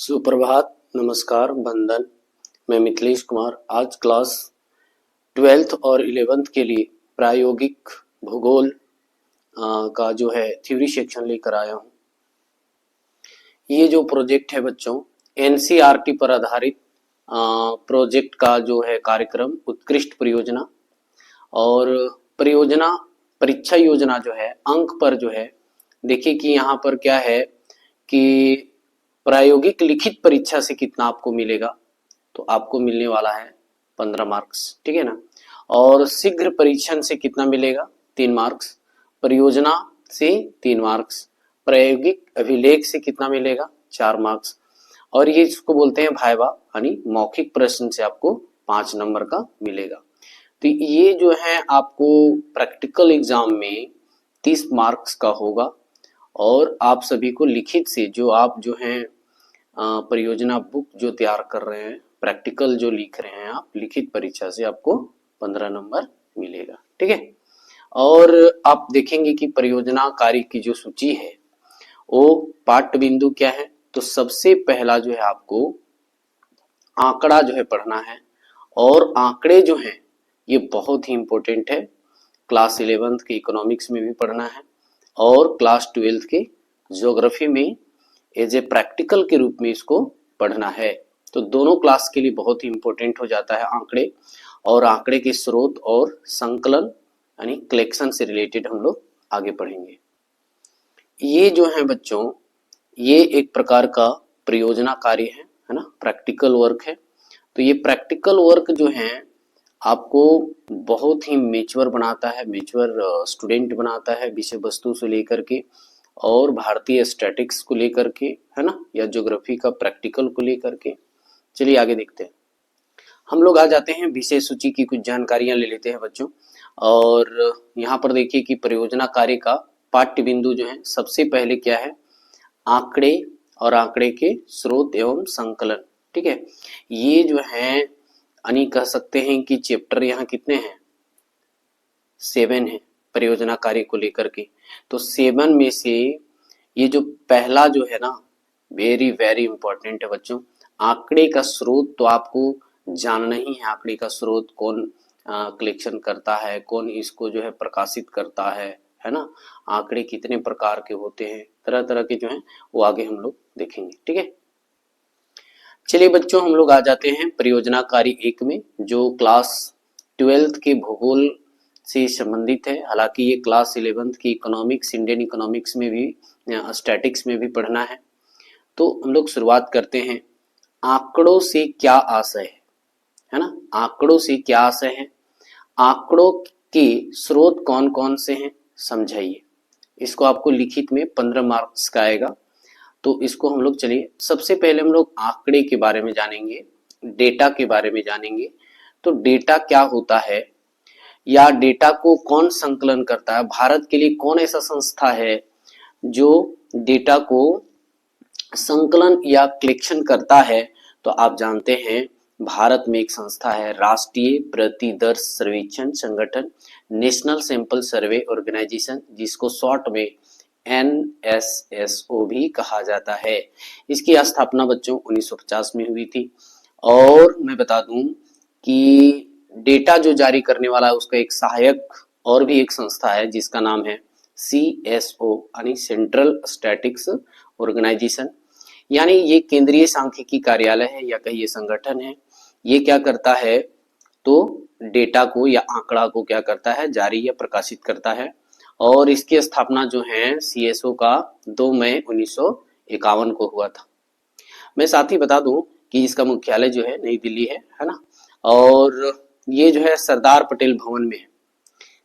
सुप्रभात, नमस्कार, वंदन। मैं मिथिलेश कुमार आज क्लास 12th और 11th के लिए प्रायोगिक भूगोल का जो है थ्योरी सेक्शन लेकर आया हूँ। ये जो प्रोजेक्ट है बच्चों, एनसीईआरटी पर आधारित प्रोजेक्ट का जो है कार्यक्रम उत्कृष्ट परियोजना और परियोजना परीक्षा योजना जो है अंक पर जो है, देखिए कि यहाँ पर क्या है कि प्रायोगिक लिखित परीक्षा से कितना आपको मिलेगा, तो आपको मिलने वाला है 15 मार्क्स, ठीक है ना। और शीघ्र परीक्षण से कितना मिलेगा, 3 मार्क्स, परियोजना से 3 मार्क्स, प्रायोगिक अभिलेख से कितना मिलेगा, 4 मार्क्स, और ये इसको बोलते हैं भाइवा यानी मौखिक प्रश्न से आपको 5 नंबर का मिलेगा। तो ये जो है आपको प्रैक्टिकल एग्जाम में 30 मार्क्स का होगा और आप सभी को लिखित से जो आप जो हैं परियोजना बुक जो तैयार कर रहे हैं, प्रैक्टिकल जो लिख रहे हैं आप, लिखित परीक्षा से आपको 15 नंबर मिलेगा, ठीक है। और आप देखेंगे कि परियोजना कार्य की जो सूची है वो पाठ्य बिंदु क्या है, तो सबसे पहला जो है आपको आंकड़ा जो है पढ़ना है और आंकड़े जो हैं ये बहुत ही इंपॉर्टेंट है। क्लास 11th के इकोनॉमिक्स में भी पढ़ना है और क्लास 12th के ज्योग्राफी में एज ए प्रैक्टिकल के रूप में इसको पढ़ना है। तो दोनों क्लास के लिए बहुत ही इंपॉर्टेंट हो जाता है आंकड़े, और आंकड़े के स्रोत और संकलन यानी कलेक्शन से रिलेटेड हम लोग आगे पढ़ेंगे। ये जो है बच्चों, ये एक प्रकार का परियोजना कार्य है ना, प्रैक्टिकल वर्क है। तो ये प्रैक्टिकल वर्क जो है आपको बहुत ही मैच्योर बनाता है, मैच्योर स्टूडेंट बनाता है विषय वस्तु से लेकर के और भारतीय स्टैटिक्स को लेकर के, है ना, या ज्योग्राफी का प्रैक्टिकल को लेकर के। चलिए आगे देखते हैं। हम लोग आ जाते हैं विषय सूची की कुछ जानकारियां ले लेते हैं बच्चों। और यहाँ पर देखिए कि परियोजना कार्य का पाठ्य बिंदु जो है सबसे पहले क्या है, आंकड़े और आंकड़े के स्रोत एवं संकलन, ठीक है। ये जो है यानी कह सकते हैं कि चैप्टर यहाँ कितने हैं, 7 है परियोजना कार्य को लेकर के। तो 7 में से ये जो पहला जो है ना, वेरी वेरी इंपॉर्टेंट है बच्चों। आंकड़े का स्रोत तो आपको जानना ही है, आंकड़े का स्रोत कौन कलेक्शन करता है, कौन इसको जो है प्रकाशित करता है ना। आंकड़े कितने प्रकार के होते हैं, तरह तरह के जो हैं वो आगे हम लोग देखेंगे, ठीक है। चलिए बच्चों, हम लोग आ जाते हैं परियोजना कार्य 1 में, जो क्लास 12th के भूगोल से संबंधित है। हालांकि ये क्लास 11th की इकोनॉमिक्स, इंडियन इकोनॉमिक्स में भी, स्टैटिक्स में भी पढ़ना है। तो हम लोग शुरुआत करते हैं, आंकड़ों से क्या आशय है ना। आंकड़ों से क्या आशय है, आंकड़ों के स्रोत कौन कौन से हैं समझाइए। इसको आपको लिखित में 15 मार्क्स का आएगा। तो इसको हम लोग, चलिए सबसे पहले हम लोग आंकड़े के बारे में जानेंगे, डेटा के बारे में जानेंगे। तो डेटा क्या होता है या डेटा को कौन संकलन करता है, भारत के लिए कौन ऐसा संस्था है जो डेटा को संकलन या कलेक्शन करता है। तो आप जानते हैं भारत में एक संस्था है, राष्ट्रीय प्रतिदर्श सर्वेक्षण संगठन, नेशनल सैंपल सर्वे ऑर्गेनाइजेशन, जिसको शॉर्ट में NSSO भी कहा जाता है। इसकी स्थापना बच्चों 1950 में हुई थी। और मैं बता दूं कि डेटा जो जारी करने वाला है उसका एक सहायक और भी एक संस्था है जिसका नाम है CSO यानी सेंट्रल स्टैटिक्स ऑर्गेनाइजेशन, यानी ये केंद्रीय सांख्यिकी कार्यालय है या कहिए संगठन है। ये क्या करता है, तो डेटा को या आंकड़ा को क्या करता है, जारी या प्रकाशित करता है। और इसकी स्थापना जो है CSO का 2 मई 1951 को हुआ था। मैं साथ ही बता दूं कि इसका मुख्यालय जो है नई दिल्ली है ना। और ये जो है सरदार पटेल भवन में है।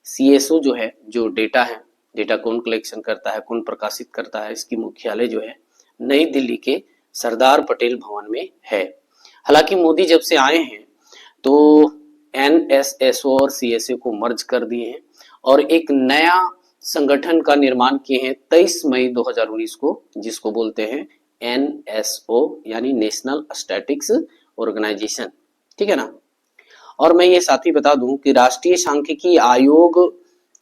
CSO जो है, जो डेटा है, डेटा कौन कलेक्शन करता है, कौन प्रकाशित करता है, इसकी मुख्यालय जो है नई दिल्ली के सरदार पटेल भवन में है। हालांकि मोदी जब से आए हैं तो NSSO और CSO को मर्ज कर दिए हैं और एक नया संगठन का निर्माण किए हैं 23 मई 2019 को, जिसको बोलते हैं NSO यानी नेशनल स्टैटिक्स ऑर्गेनाइजेशन, ठीक है ना। और मैं ये साथ ही बता दूं कि राष्ट्रीय सांख्यिकी आयोग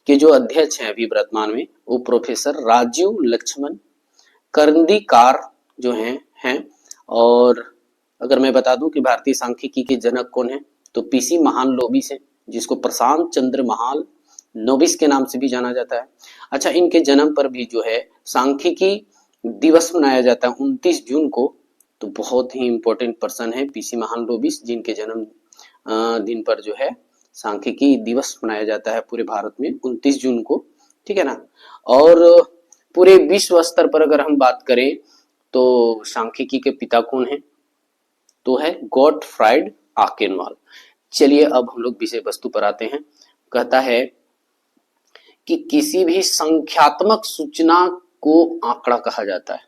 के जो अध्यक्ष हैं अभी वर्तमान में, वो प्रोफेसर राजीव लक्ष्मण कर्णिकार जो हैं और अगर मैं बता दूं कि भारतीय सांख्यिकी के जनक कौन है, तो पीसी महालनोबिस है, जिसको प्रशांत चंद्र महालनोबिस के नाम से भी जाना जाता है। अच्छा, इनके जन्म पर भी जो है सांख्यिकी दिवस मनाया जाता है 29 जून को। तो बहुत ही इंपॉर्टेंट पर्सन है पीसी महालनोबिस, जिनके जन्म दिन पर जो है सांख्यिकी दिवस मनाया जाता है पूरे भारत में 29 जून को, ठीक है ना। और पूरे विश्व स्तर पर अगर हम बात करें तो सांख्यिकी के पिता कौन है, तो है गॉटफ्राइड आकेनवाल। चलिए अब हम लोग विषय वस्तु पर आते हैं। कहता है कि किसी भी संख्यात्मक सूचना को आंकड़ा कहा जाता है।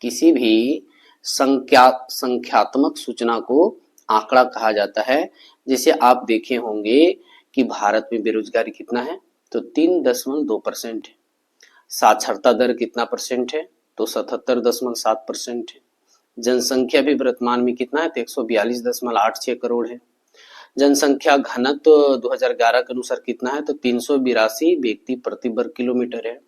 किसी भी संख्यात्मक सूचना को आंकड़ा कहा जाता है। जैसे आप देखे होंगे कि भारत में बेरोजगारी कितना है, तो 3.2% है। साक्षरता दर कितना परसेंट है, तो 77.7% है। जनसंख्या भी वर्तमान में कितना है, तो 142.86 करोड़ है। जनसंख्या घनत्व 2011 के अनुसार कितना है, तो 382 व्यक्ति प्रति वर्ग किलोमीटर है।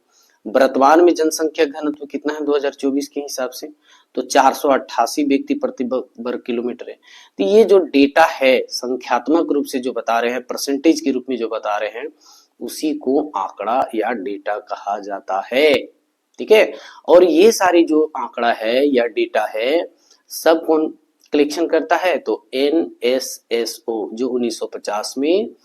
वर्तमान में जनसंख्या घनत्व कितना है 2024 के हिसाब से, तो 488 व्यक्ति प्रति वर्ग किलोमीटर है। तो ये जो डेटा है संख्यात्मक रूप से जो बता रहे हैं, परसेंटेज के रूप में जो बता रहे हैं, उसी को आंकड़ा या डेटा कहा जाता है, ठीक है। और ये सारी जो आंकड़ा है या डेटा है, सब कौन कलेक्शन करता है, तो एनएसएसओ, जो 1950 में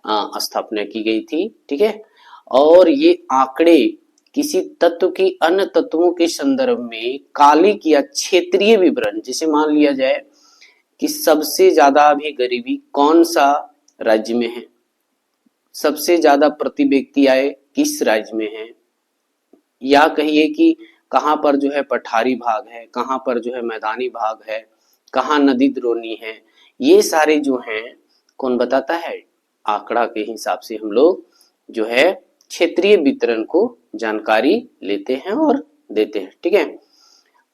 स्थापना की गई थी, ठीक है। और ये आंकड़े किसी तत्व की अन्य तत्वों के संदर्भ में कालिक या क्षेत्रीय विवरण, जैसे मान लिया जाए कि सबसे ज्यादा अभी गरीबी कौन सा राज्य में है, सबसे ज्यादा प्रति व्यक्ति आय किस राज्य में है, या कहिए कि कहाँ पर जो है पठारी भाग है, कहाँ पर जो है मैदानी भाग है, कहाँ नदी द्रोणी है, ये सारे जो हैं कौन बताता है, आंकड़ा के हिसाब से हम लोग जो है क्षेत्रीय वितरण को जानकारी लेते हैं और देते हैं, ठीक है।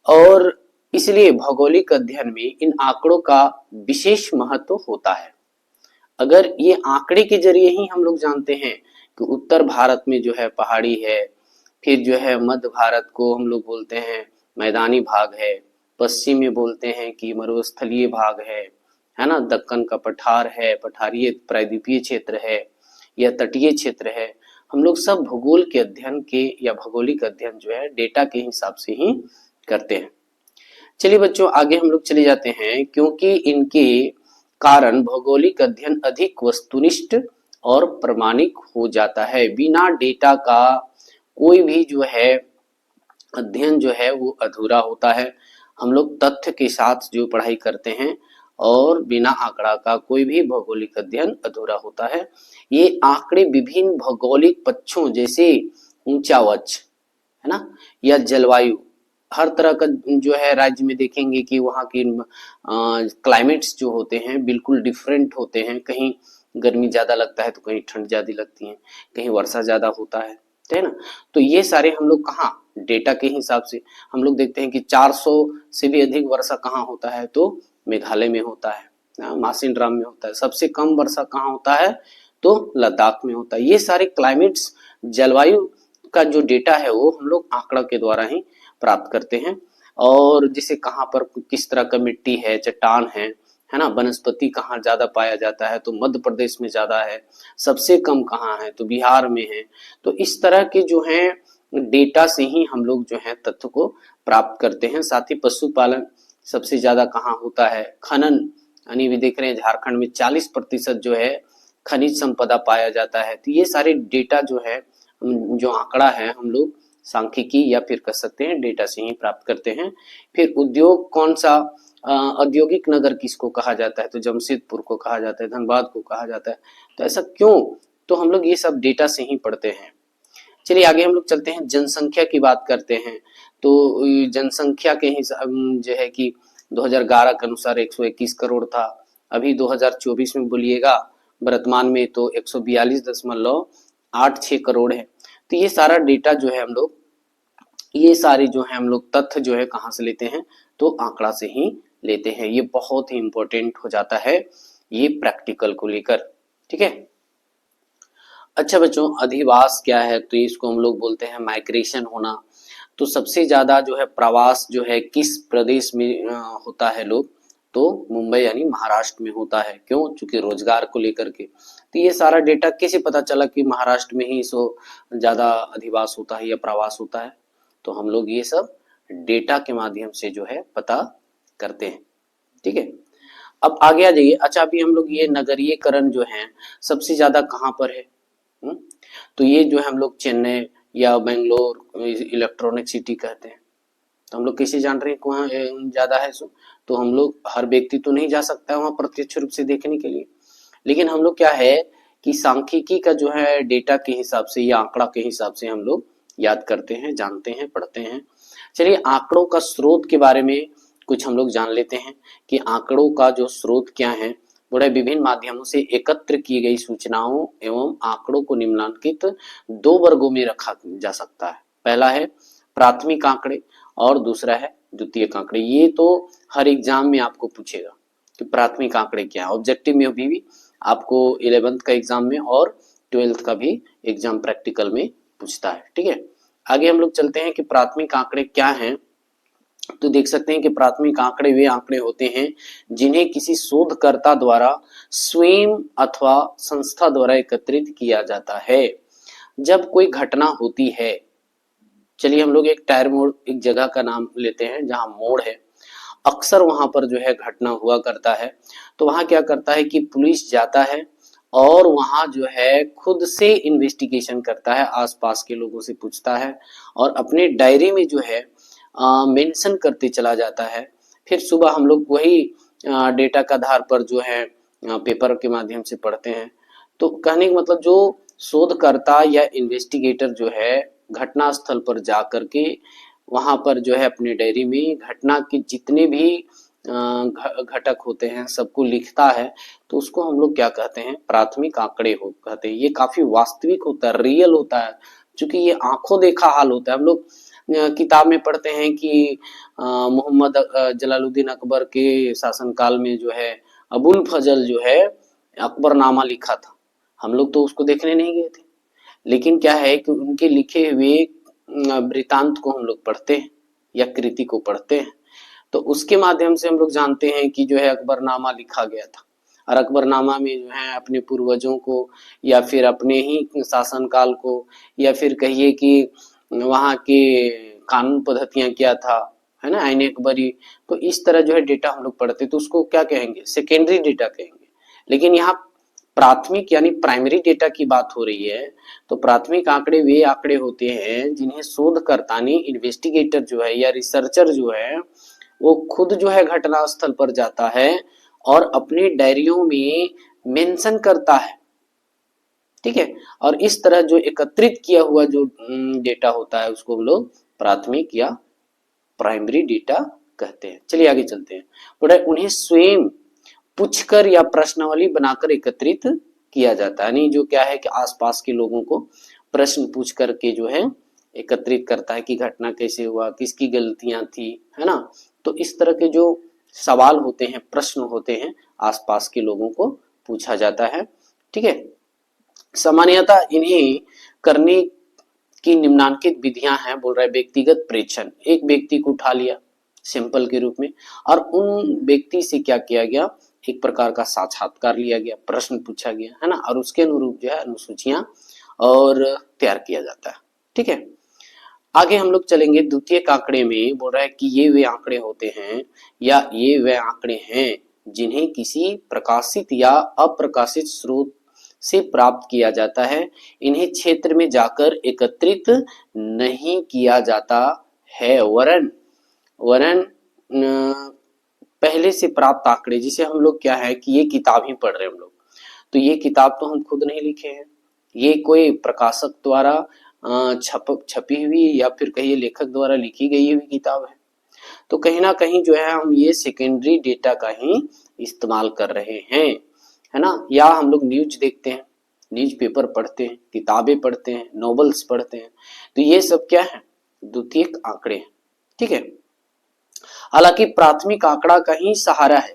और इसलिए भौगोलिक अध्ययन में इन आंकड़ों का विशेष महत्व होता है। अगर ये आंकड़े के जरिए ही हम लोग जानते हैं कि उत्तर भारत में जो है पहाड़ी है, फिर जो है मध्य भारत को हम लोग बोलते हैं मैदानी भाग है, पश्चिम में बोलते हैं कि मरुस्थलीय भाग है ना, दक्कन का पठार है, पठारीय प्रायद्वीपीय क्षेत्र है या तटीय क्षेत्र है। हम लोग सब भूगोल के अध्ययन के या भौगोलिक अध्ययन जो है डेटा के हिसाब से ही करते हैं। चलिए बच्चों आगे हम लोग चले जाते हैं, क्योंकि इनके कारण भौगोलिक अध्ययन अधिक वस्तुनिष्ठ और प्रामाणिक हो जाता है। बिना डेटा का कोई भी जो है अध्ययन जो है वो अधूरा होता है। हम लोग तथ्य के साथ जो पढ़ाई करते हैं, और बिना आंकड़ा का कोई भी भौगोलिक अध्ययन अधूरा होता है। ये आंकड़े विभिन्न भौगोलिक पक्षों जैसे ऊंचा वक्ष है ना, या जलवायु, हर तरह का जो है राज्य में देखेंगे कि वहाँ की क्लाइमेट्स जो होते हैं बिल्कुल डिफरेंट होते हैं। कहीं गर्मी ज्यादा लगता है तो कहीं ठंड ज्यादा लगती है, कहीं वर्षा ज्यादा होता है ना। तो ये सारे हम लोग कहाँ डेटा के हिसाब से हम लोग देखते हैं कि 400 से भी अधिक वर्षा कहाँ होता है, तो मेघालय में होता है, मासिनराम में होता है। सबसे कम वर्षा कहाँ होता है, तो लद्दाख में होता है। ये सारे क्लाइमेट्स जलवायु का जो डेटा है वो हम लोग आंकड़ा के द्वारा ही प्राप्त करते हैं। और जैसे कहाँ पर किस तरह का मिट्टी है, चट्टान है ना, वनस्पति कहाँ ज्यादा पाया जाता है, तो मध्य प्रदेश में ज्यादा है, सबसे कम कहाँ है, तो बिहार में है। तो इस तरह के जो है डेटा से ही हम लोग जो है तथ्य को प्राप्त करते हैं। साथ ही पशुपालन सबसे ज्यादा कहाँ होता है, खनन, यानी भी देख रहे हैं झारखंड में 40% जो है खनिज संपदा पाया जाता है। तो ये सारे डेटा जो है जो आंकड़ा है हम लोग सांख्यिकी या फिर कह सकते हैं डेटा से ही प्राप्त करते हैं। फिर उद्योग कौन सा, औद्योगिक नगर किसको कहा जाता है, तो जमशेदपुर को कहा जाता है, धनबाद को कहा जाता है। तो ऐसा क्यों, तो हम लोग ये सब डेटा से ही पढ़ते हैं। चलिए आगे हम लोग चलते हैं, जनसंख्या की बात करते हैं। तो जनसंख्या के हिसाब जो है कि 2011 के अनुसार 121 करोड़ था। अभी 2024 में बोलिएगा वर्तमान में तो 142.86 करोड़ है। तो ये सारा डेटा जो है हम लोग, ये सारे जो है हम लोग तथ्य जो है कहाँ से लेते हैं, तो आंकड़ा से ही लेते हैं। ये बहुत ही इंपॉर्टेंट हो जाता है ये प्रैक्टिकल को लेकर, ठीक है। अच्छा बच्चों, अधिवास क्या है, तो इसको हम लोग बोलते हैं माइग्रेशन होना। तो सबसे ज्यादा जो है प्रवास जो है किस प्रदेश में होता है लोग, तो मुंबई यानी महाराष्ट्र में होता है। क्यों? चूंकि रोजगार को लेकर के। तो ये सारा डेटा कैसे पता चला कि महाराष्ट्र में ही सो ज्यादा अधिवास होता है या प्रवास होता है? तो हम लोग ये सब डेटा के माध्यम से जो है पता करते हैं। ठीक है, अब आगे आ जाइए। अच्छा, अभी हम लोग ये नगरीयकरण जो है सबसे ज्यादा कहाँ पर है? तो ये जो है हम लोग चेन्नई या बेंगलोर इलेक्ट्रॉनिक सिटी कहते हैं। तो हम लोग कैसे जान रहे हैं कहाँ ज्यादा है? सो तो हम लोग, हर व्यक्ति तो नहीं जा सकता है वहां प्रत्यक्ष रूप से देखने के लिए, लेकिन हम लोग क्या है कि सांख्यिकी का जो है डेटा के हिसाब से या आंकड़ा के हिसाब से हम लोग याद करते हैं, जानते हैं, पढ़ते हैं। चलिए आंकड़ों का स्रोत के बारे में कुछ हम लोग जान लेते हैं कि आंकड़ों का जो स्रोत क्या है। बड़े विभिन्न माध्यमों से एकत्र की गई सूचनाओं एवं आंकड़ों को निम्नलिखित दो वर्गों में रखा जा सकता है। पहला है प्राथमिक आंकड़े और दूसरा है द्वितीयक आंकड़े। ये तो हर एग्जाम में आपको पूछेगा कि प्राथमिक आंकड़े क्या है। ऑब्जेक्टिव में भी आपको 11th का एग्जाम में और 12th का भी एग्जाम प्रैक्टिकल में पूछता है। ठीक है, आगे हम लोग चलते हैं कि प्राथमिक आंकड़े क्या हैं। तो देख सकते हैं कि प्राथमिक आंकड़े वे आंकड़े होते हैं जिन्हें किसी शोधकर्ता द्वारा स्वयं अथवा संस्था द्वारा एकत्रित किया जाता है जब कोई घटना होती है। चलिए हम लोग एक टायर मोड़, एक जगह का नाम लेते हैं जहां मोड़ है, अक्सर वहां पर जो है घटना हुआ करता है। तो वहां क्या करता है कि पुलिस जाता है और वहां जो है खुद से इन्वेस्टिगेशन करता है, आसपास के लोगों से पूछता है और अपने डायरी में जो है मेंशन करते चला जाता है। फिर सुबह हम लोग वही डेटा का आधार पर जो है पेपर के माध्यम से पढ़ते हैं। तो कहने का मतलब जो शोधकर्ता या इन्वेस्टिगेटर जो है घटना स्थल पर जा करके वहां पर जो है अपनी डायरी में घटना के जितने भी घटक होते हैं सबको लिखता है, तो उसको हम लोग क्या कहते हैं? प्राथमिक आंकड़े हो कहते हैं। ये काफी वास्तविक होता है, रियल होता है, क्योंकि ये आंखों देखा हाल होता है। हम लोग किताब में पढ़ते हैं कि मोहम्मद जलालुद्दीन अकबर के शासनकाल में जो है अबुल फजल जो है अकबरनामा लिखा था। हम लोग तो उसको देखने नहीं गए थे, लेकिन क्या है कि उनके लिखे हुए वृतांत को हम लोग पढ़ते हैं या कृति को पढ़ते हैं, तो उसके माध्यम से हम लोग जानते हैं कि जो है अकबरनामा लिखा गया था। और अकबरनामा में जो है अपने पूर्वजों को या फिर अपने ही शासनकाल को या फिर कहिए कि वहाँ के कानून पद्धतियां क्या था, है ना, आईन अकबरी। तो इस तरह जो है डेटा हम लोग पढ़ते, तो उसको क्या कहेंगे? सेकेंडरी डेटा कहेंगे। लेकिन यहाँ प्राथमिक यानी प्राइमरी डेटा की बात हो रही है। तो प्राथमिक आंकड़े वे आंकड़े होते हैं जिन्हें शोधकर्ता ने, इन्वेस्टिगेटर जो है या रिसर्चर जो है, वो खुद जो है घटना स्थल पर जाता है और अपनी डायरियों में मेंशन करता है। ठीक है, और इस तरह जो एकत्रित किया हुआ जो डेटा होता है उसको हम लोग प्राथमिक या प्राइमरी डेटा कहते हैं। चलिए आगे चलते हैं। बोला उन्हें स्वयं पूछकर या प्रश्नावली बनाकर एकत्रित किया जाता है। यानी जो क्या है कि आसपास के लोगों को प्रश्न पूछ करके जो है एकत्रित करता है कि घटना कैसे हुआ, किसकी गलतियां थी, है ना। तो इस तरह के जो सवाल होते हैं, प्रश्न होते हैं, आसपास के लोगों को पूछा जाता है। ठीक है, सामान्यतः इन्हें करने की निम्नलिखित विधियां हैं। बोल रहा है व्यक्तिगत प्रेक्षण, एक व्यक्ति को उठा लिया सैंपल के रूप में और उन व्यक्ति से क्या किया गया? एक प्रकार का साक्षात्कार लिया गया, प्रश्न पूछा गया, है ना, और उसके अनुरूप जो है अनुसूचियां और तैयार किया जाता है। ठीक है, आगे हम लोग चलेंगे द्वितीयक आंकड़े में। बोल रहा है कि ये वे आंकड़े होते हैं या ये वे आंकड़े हैं जिन्हें किसी प्रकाशित या अप्रकाशित स्रोत से प्राप्त किया जाता है। इन्हें क्षेत्र में जाकर एकत्रित नहीं किया जाता है, वरन पहले से प्राप्त आंकड़े, जिसे हम लोग क्या है कि ये किताब ही पढ़ रहे हैं हम लोग, तो ये किताब तो हम खुद नहीं लिखे हैं, ये कोई प्रकाशक द्वारा छपी हुई या फिर कहिए लेखक द्वारा लिखी गई हुई किताब है। तो कहीं ना कहीं जो है हम ये सेकेंडरी डेटा का ही इस्तेमाल कर रहे हैं, है ना। या हम लोग न्यूज देखते हैं, न्यूज पेपर पढ़ते हैं, किताबें पढ़ते हैं, नॉवेल्स पढ़ते हैं, तो ये सब क्या है? द्वितीयक आंकड़े हैं। ठीक है, हालांकि प्राथमिक आंकड़ा का ही सहारा है,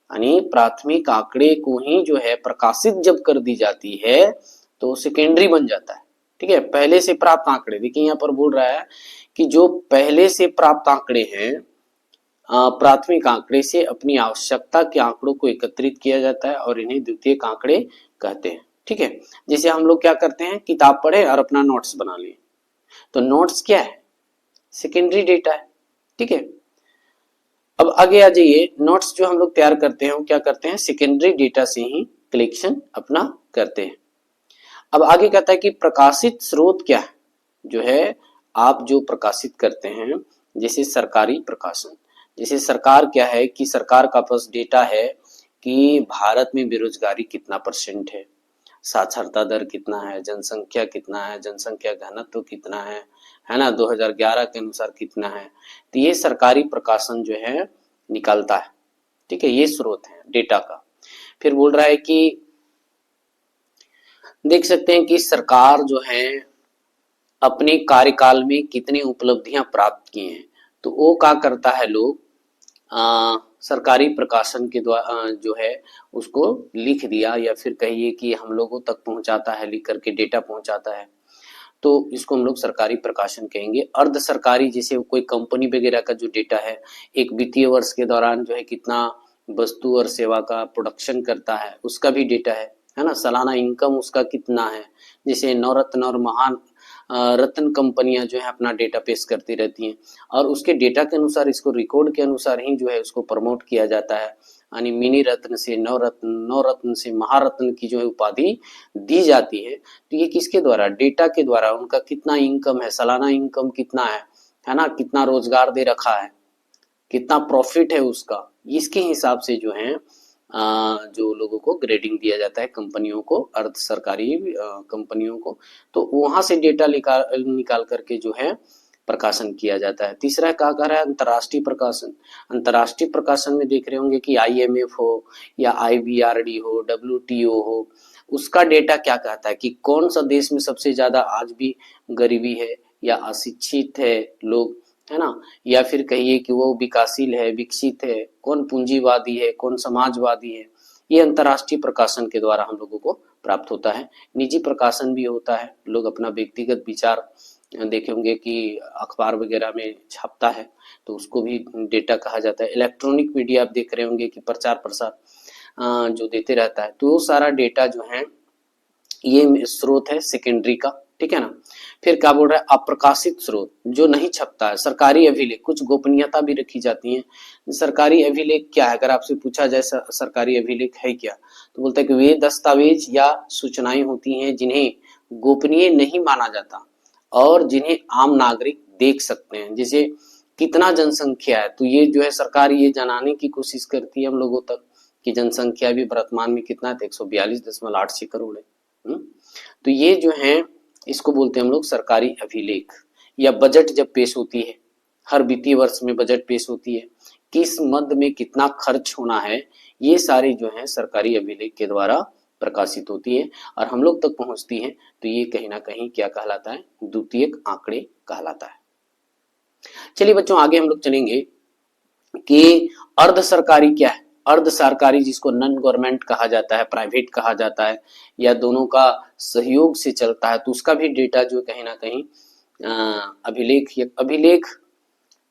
यानी प्राथमिक आंकड़े को ही जो है प्रकाशित जब कर दी जाती है तो सेकेंडरी बन जाता है। ठीक है, पहले से प्राप्त आंकड़े। देखिए यहाँ पर बोल रहा है कि जो पहले से प्राप्त आंकड़े हैं, प्राथमिक आंकड़े से अपनी आवश्यकता के आंकड़ों को एकत्रित किया जाता है और इन्हें द्वितीयक आंकड़े कहते हैं। ठीक है, जैसे हम लोग क्या करते हैं, किताब पढ़े और अपना नोट्स बना लिए, तो नोट्स क्या है, सेकेंडरी डेटा है। ठीक है, अब आगे आ जाइए, नोट्स जो हम लोग तैयार करते हैं वो क्या करते हैं, सेकेंडरी डेटा से ही कलेक्शन अपना करते हैं। अब आगे कहता है कि प्रकाशित स्रोत क्या है, जो है आप जो प्रकाशित करते हैं, जैसे सरकारी प्रकाशन, जैसे सरकार क्या है कि सरकार का पास डेटा है कि भारत में बेरोजगारी कितना % है, साक्षरता दर कितना है, जनसंख्या कितना है, जनसंख्या घनत्व कितना है ना, 2011 के अनुसार कितना है। तो ये सरकारी प्रकाशन जो है निकालता है। ठीक है, ये स्रोत है डेटा का। फिर बोल रहा है कि देख सकते हैं कि सरकार जो है अपने कार्यकाल में कितनी उपलब्धियां प्राप्त की हैं, तो वो क्या करता है, लोग सरकारी प्रकाशन के द्वारा जो है उसको लिख दिया, या फिर कहिए कि हम लोगों तक पहुंचाता है, लिख करके डेटा पहुंचाता है, तो इसको हम लोग सरकारी प्रकाशन कहेंगे। अर्ध सरकारी, जैसे कोई कंपनी वगैरह का जो डेटा है, एक वित्तीय वर्ष के दौरान जो है कितना वस्तु और सेवा का प्रोडक्शन करता है, उसका भी डेटा है ना, सालाना इनकम उसका कितना है। जैसे नवरत्न और महान रत्न कंपनियां जो है अपना डेटा पेश करती रहती हैं, और उसके डेटा के अनुसार, इसको रिकॉर्ड के अनुसार ही जो है उसको प्रमोट किया जाता है, यानी मिनी रत्न से नवरत्न, नवरत्न से महारत्न की जो है उपाधि दी जाती है। तो ये किसके द्वारा, डेटा के द्वारा, उनका कितना इनकम है, सालाना इनकम कितना है ना, कितना रोजगार दे रखा है, कितना प्रॉफिट है उसका, इसके हिसाब से जो है जो लोगों को ग्रेडिंग दिया जाता है, कंपनियों को, अर्ध सरकारी कंपनियों को, तो वहां से डेटा निकाल करके जो है प्रकाशन किया जाता है। तीसरा क्या कर रहा है, अंतर्राष्ट्रीय प्रकाशन। अंतर्राष्ट्रीय प्रकाशन में देख रहे होंगे कि IMF हो या IBRD हो, WTO हो, उसका डेटा क्या कहता है कि कौन सा देश में सबसे ज्यादा आज भी गरीबी है या अशिक्षित है लोग, है ना, या फिर कहिए कि वो विकासशील है, विकसित है, कौन पूंजीवादी है, कौन समाजवादी है। ये अंतर्राष्ट्रीय प्रकाशन के द्वारा हम लोगों को प्राप्त होता है। निजी प्रकाशन भी होता है, लोग अपना व्यक्तिगत विचार देखे होंगे कि अखबार वगैरह में छपता है, तो उसको भी डेटा कहा जाता है। इलेक्ट्रॉनिक मीडिया आप देख रहे होंगे कि प्रचार प्रसार जो देते रहता है, तो सारा डेटा जो है ये स्रोत है सेकेंडरी का। ठीक है ना, फिर क्या बोल रहा है, अप्रकाशित स्रोत, जो नहीं छपता है। सरकारी अभिलेख, कुछ गोपनीयता भी रखी जाती है। सरकारी अभिलेख क्या है, अगर आपसे पूछा जाए सरकारी अभिलेख है क्या, तो बोलते हैं कि वे दस्तावेज या सूचनाएं होती हैं जिन्हें गोपनीय नहीं माना जाता और जिन्हें आम नागरिक देख सकते हैं। जैसे कितना जनसंख्या है, तो ये जो है सरकार ये जनाने की कोशिश करती है हम लोगों तक कि जनसंख्या भी वर्तमान में कितना है, 142.86 करोड़ है। तो ये जो है इसको बोलते हैं हम लोग सरकारी अभिलेख। या बजट जब पेश होती है, हर वित्तीय वर्ष में बजट पेश होती है, किस मद में कितना खर्च होना है, ये सारी जो है सरकारी अभिलेख के द्वारा प्रकाशित होती है और हम लोग तक पहुंचती है। तो ये कहीं ना कहीं क्या कहलाता है, द्वितीयक आंकड़े कहलाता है। चलिए बच्चों, आगे हम लोग चलेंगे कि अर्ध सरकारी क्या है। अर्ध सरकारी, जिसको नॉन गवर्नमेंट कहा जाता है, प्राइवेट कहा जाता है, या दोनों का सहयोग से चलता है, तो उसका भी डेटा जो कहीं ना कहीं अभिलेख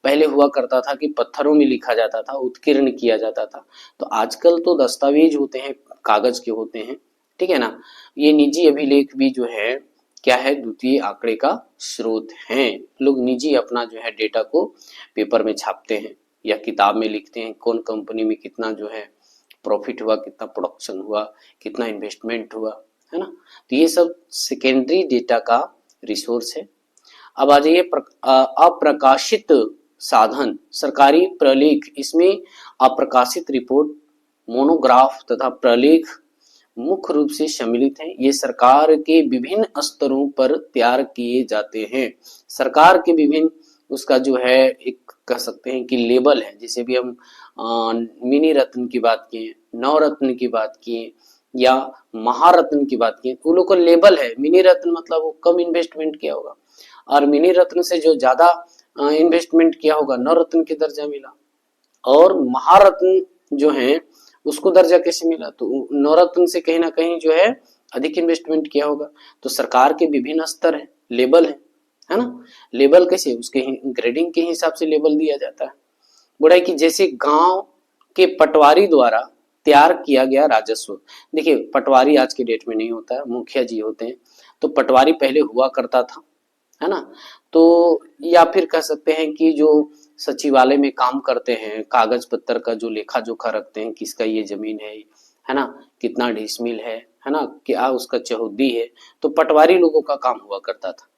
पहले हुआ करता था कि पत्थरों में लिखा जाता था, उत्कीर्ण किया जाता था। तो आजकल तो दस्तावेज होते हैं, कागज के होते हैं। ठीक है ना, ये निजी अभिलेख भी जो है क्या है, द्वितीय आंकड़े का स्रोत हैं। लोग निजी अपना जो है डेटा को पेपर में छापते हैं या किताब में लिखते हैं, कौन कंपनी में कितना जो है प्रॉफिट हुआ, कितना प्रोडक्शन हुआ, कितना इन्वेस्टमेंट हुआ, है ना। तो ये सब सेकेंडरी डेटा का रिसोर्स है। अब आ जाइए अप्रकाशित साधन, सरकारी प्रलेख। इसमें अप्रकाशित रिपोर्ट, मोनोग्राफ तथा प्रलेख मुख्य रूप से सम्मिलित हैं। ये सरकार के विभिन्न स्तरों पर तैयार किए जाते हैं। सरकार के विभिन्न, उसका जो है एक कह सकते हैं कि लेबल है। जैसे भी हम मिनी रत्न की बात किए, नवरत्न की बात किए या महारत्न की बात किए, उन लोग का लेबल है। मिनी रत्न मतलब वो कम इन्वेस्टमेंट किया होगा, और मिनी रत्न से जो ज्यादा इन्वेस्टमेंट किया होगा नवरत्न के दर्जा मिला। और महारत्न जो है उसको दर्जा कैसे मिला, तो नवरत्न से कहीं ना कहीं जो है अधिक इन्वेस्टमेंट किया होगा। तो सरकार के विभिन्न स्तर है, लेवल है ना। लेवल कैसे, उसके ग्रेडिंग के हिसाब से लेवल दिया जाता है। बोला है कि जैसे गांव के पटवारी द्वारा तैयार किया गया राजस्व। देखिए पटवारी आज के डेट में नहीं होता है, मुखिया जी होते हैं। तो पटवारी पहले हुआ करता था, है ना। तो या फिर कह सकते हैं कि जो सचिवालय में काम करते हैं, कागज पत्तर का जो लेखा जोखा रखते हैं, किसका ये जमीन है ना, कितना डिसमिल है ना, क्या उसका चहुद्दी है, तो पटवारी लोगों का काम हुआ करता था।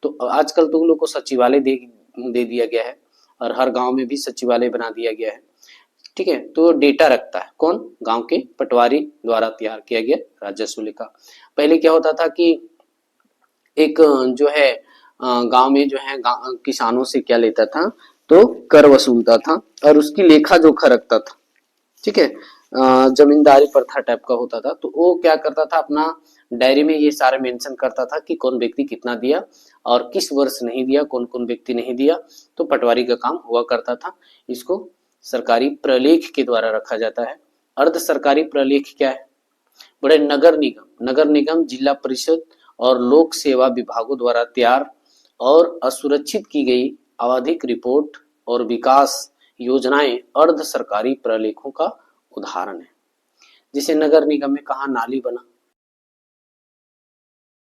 तो आजकल तो लोग को सचिवालय दे दिया गया है और हर गांव में भी सचिवालय बना दिया गया है, ठीक है। तो डेटा रखता है कौन, गांव के पटवारी द्वारा तैयार किया गया राजस्व लेखा। पहले क्या होता था कि एक जो है गांव में जो है किसानों से क्या लेता था, तो कर वसूलता था और उसकी लेखा जोखा रखता था, ठीक है। जमींदारी प्रथा टाइप का होता था। तो वो क्या करता था, अपना डायरी में ये सारे मेंशन करता था कि कौन व्यक्ति कितना दिया और किस वर्ष नहीं दिया, कौन कौन व्यक्ति नहीं दिया। तो पटवारी का काम हुआ करता था। इसको सरकारी प्रलेख के द्वारा रखा जाता है। अर्ध सरकारी प्रलेख क्या है, बड़े नगर निगम, जिला परिषद और लोक सेवा विभागों द्वारा तैयार और असुरक्षित की गई आवधिक रिपोर्ट और विकास योजनाएं अर्ध सरकारी प्रलेखों का उदाहरण है। जैसे नगर निगम में कहा नाली बना,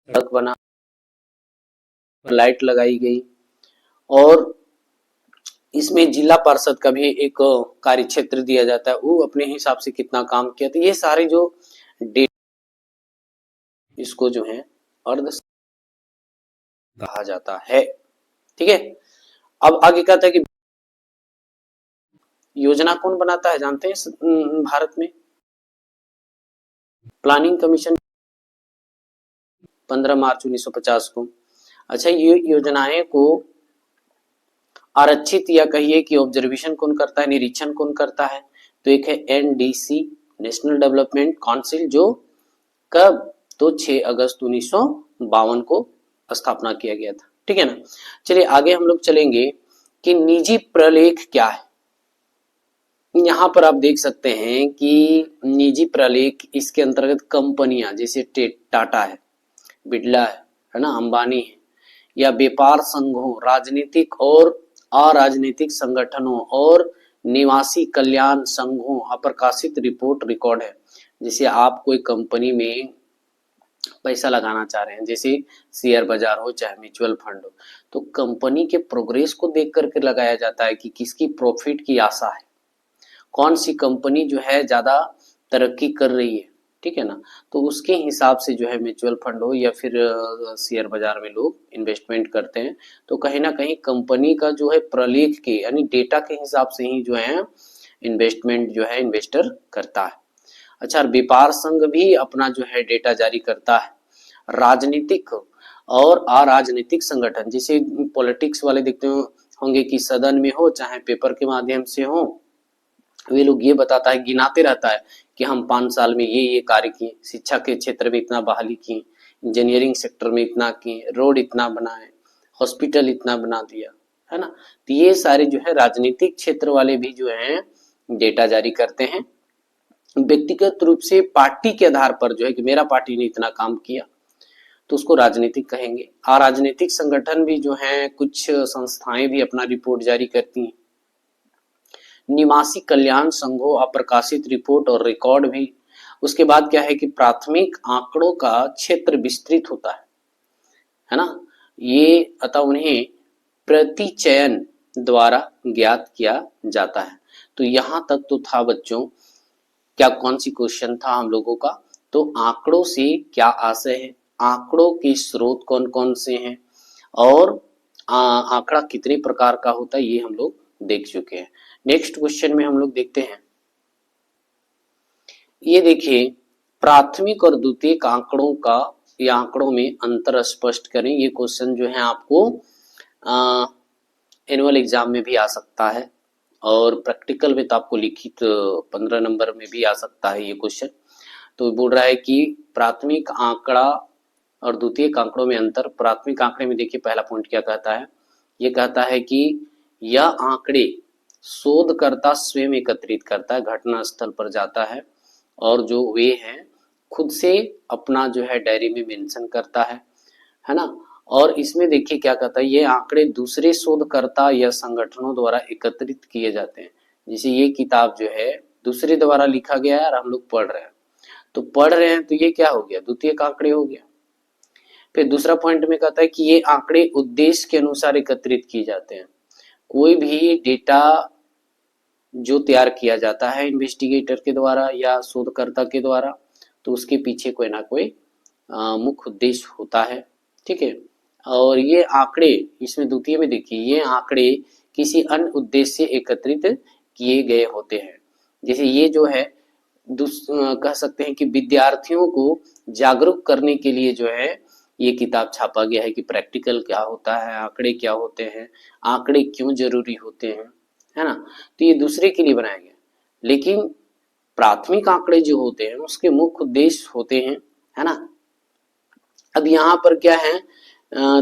सड़क बना, लाइट लगाई गई, और इसमें जिला पार्षद का भी एक कार्य क्षेत्र दिया जाता है, वो अपने हिसाब से कितना काम किया। तो ये सारे जो डेटा, इसको जो है अर्ध कहा जाता है, ठीक है। अब आगे कहता है कि योजना कौन बनाता है, जानते हैं भारत में, प्लानिंग कमीशन 15 मार्च 1950 को। अच्छा, ये योजनाएं को आरक्षित या कहिए कि ऑब्जर्वेशन कौन करता है, निरीक्षण कौन करता है, तो एक है एनडीसी, नेशनल डेवलपमेंट काउंसिल, जो कब, तो 6 अगस्त 1952 को स्थापना किया गया था, ठीक है ना। चलिए आगे हम लोग चलेंगे कि निजी प्रलेख क्या है। यहाँ पर आप देख सकते हैं कि निजी प्रलेख, इसके अंतर्गत कंपनियां जैसे टाटा है, बिड़ला है ना, अंबानी है, या व्यापार संघों, राजनीतिक और अराजनीतिक संगठनों और निवासी कल्याण संघों अप्रकाशित रिपोर्ट रिकॉर्ड है। जैसे आप कोई कंपनी में पैसा लगाना चाह रहे हैं, जैसे शेयर बाजार हो चाहे म्यूचुअल फंड हो, तो कंपनी के प्रोग्रेस को देख करके लगाया जाता है कि किसकी प्रॉफिट की आशा है, कौन सी कंपनी जो है ज्यादा तरक्की कर रही है, ठीक है ना। तो उसके हिसाब से जो है म्यूचुअल फंड हो या फिर शेयर बाजार में लोग इन्वेस्टमेंट करते हैं। तो कहीं ना कहीं कंपनी का जो है प्रलेख के यानी डेटा के हिसाब से ही जो है इन्वेस्टमेंट जो है इन्वेस्टर करता है। अच्छा, व्यापार संघ भी अपना जो है डेटा जारी करता है। राजनीतिक और अराजनीतिक संगठन, जैसे पॉलिटिक्स वाले देखते होंगे कि सदन में हो चाहे पेपर के माध्यम से हो, वे लोग ये बताता है, गिनाते रहता है कि हम 5 साल में ये कार्य किए, शिक्षा के क्षेत्र में इतना बहाली की, इंजीनियरिंग सेक्टर में इतना किए, रोड इतना बनाए, हॉस्पिटल इतना बना दिया, है ना। तो ये सारे जो है राजनीतिक क्षेत्र वाले भी जो है डेटा जारी करते हैं। व्यक्तिगत रूप से पार्टी के आधार पर जो है कि मेरा पार्टी ने इतना काम किया, तो उसको राजनीतिक कहेंगे। अराजनीतिक संगठन भी जो है, कुछ संस्थाएं भी अपना रिपोर्ट जारी करती हैं। निवासी कल्याण संघों अप्रकाशित रिपोर्ट और रिकॉर्ड भी। उसके बाद क्या है कि प्राथमिक आंकड़ों का क्षेत्र विस्तृत होता है ना। ये अतः उन्हें प्रतिचयन द्वारा ज्ञात किया जाता है। तो यहां तक तो था बच्चों, क्या कौन सी क्वेश्चन था हम लोगों का, तो आंकड़ों से क्या आशय है, आंकड़ों के स्रोत कौन कौन से हैं, और आंकड़ा कितने प्रकार का होता है, ये हम लोग देख चुके हैं। नेक्स्ट क्वेश्चन में हम लोग देखते हैं, ये देखिए, प्राथमिक और द्वितीयक आंकड़ों का या आंकड़ों में अंतर स्पष्ट करें। ये क्वेश्चन जो है आपको एनुअल एग्जाम में भी आ सकता है और प्रैक्टिकल में तो आपको लिखित 15 नंबर में भी आ सकता है ये क्वेश्चन। तो बोल रहा है कि प्राथमिक आंकड़ा और द्वितीयक आंकड़ों में अंतर। प्राथमिक आंकड़े में देखिए पहला पॉइंट क्या कहता है, ये कहता है कि यह आंकड़े शोधकर्ता स्वयं एकत्रित करता है, घटना स्थल पर जाता है और जो वे हैं खुद से अपना जो है डायरी में मेंशन करता है ना। और इसमें देखिए क्या कहता है, ये आंकड़े दूसरे शोधकर्ता या संगठनों द्वारा एकत्रित किए जाते हैं। जैसे ये किताब जो है दूसरे द्वारा लिखा गया है और हम लोग पढ़ रहे हैं, तो पढ़ रहे हैं तो ये क्या हो गया, द्वितीयक आंकड़े हो गया। फिर दूसरा पॉइंट में कहता है कि ये आंकड़े उद्देश्य के अनुसार एकत्रित किए जाते हैं। कोई भी डेटा जो तैयार किया जाता है इन्वेस्टिगेटर के द्वारा या शोधकर्ता के द्वारा, तो उसके पीछे कोई ना कोई मुख्य उद्देश्य होता है, ठीक है। और ये आंकड़े, इसमें द्वितीय में देखिए, ये आंकड़े किसी अन्य उद्देश्य से एकत्रित किए गए होते हैं। जैसे ये जो है कह सकते हैं कि विद्यार्थियों को जागरूक करने के लिए जो है ये किताब छापा गया है कि प्रैक्टिकल क्या होता है, आंकड़े क्या होते हैं, आंकड़े क्यों जरूरी होते हैं, है ना। तो ये दूसरे के लिए बनाया गया, लेकिन प्राथमिक आंकड़े जो होते हैं उसके मुख्य उद्देश्य होते हैं, है ना। अब यहाँ पर क्या है,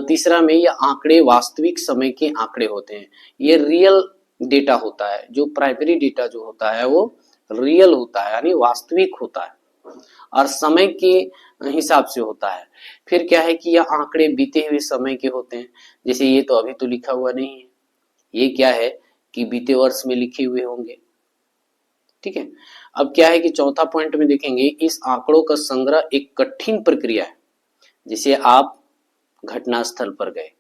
तीसरा में ये आंकड़े वास्तविक समय के आंकड़े होते हैं। ये रियल डेटा होता है, जो प्राइमरी डेटा जो होता है वो रियल होता है, यानी वास्तविक होता है और समय के हिसाब से होता है। फिर क्या है कि यह आंकड़े बीते हुए समय के होते हैं। जैसे ये तो अभी तो लिखा हुआ नहीं है, ये क्या है कि बीते वर्ष में लिखे हुए होंगे, ठीक है। अब क्या है कि चौथा पॉइंट में देखेंगे, इस आंकड़ों का संग्रह एक कठिन प्रक्रिया है। जैसे आप घटनास्थल पर गए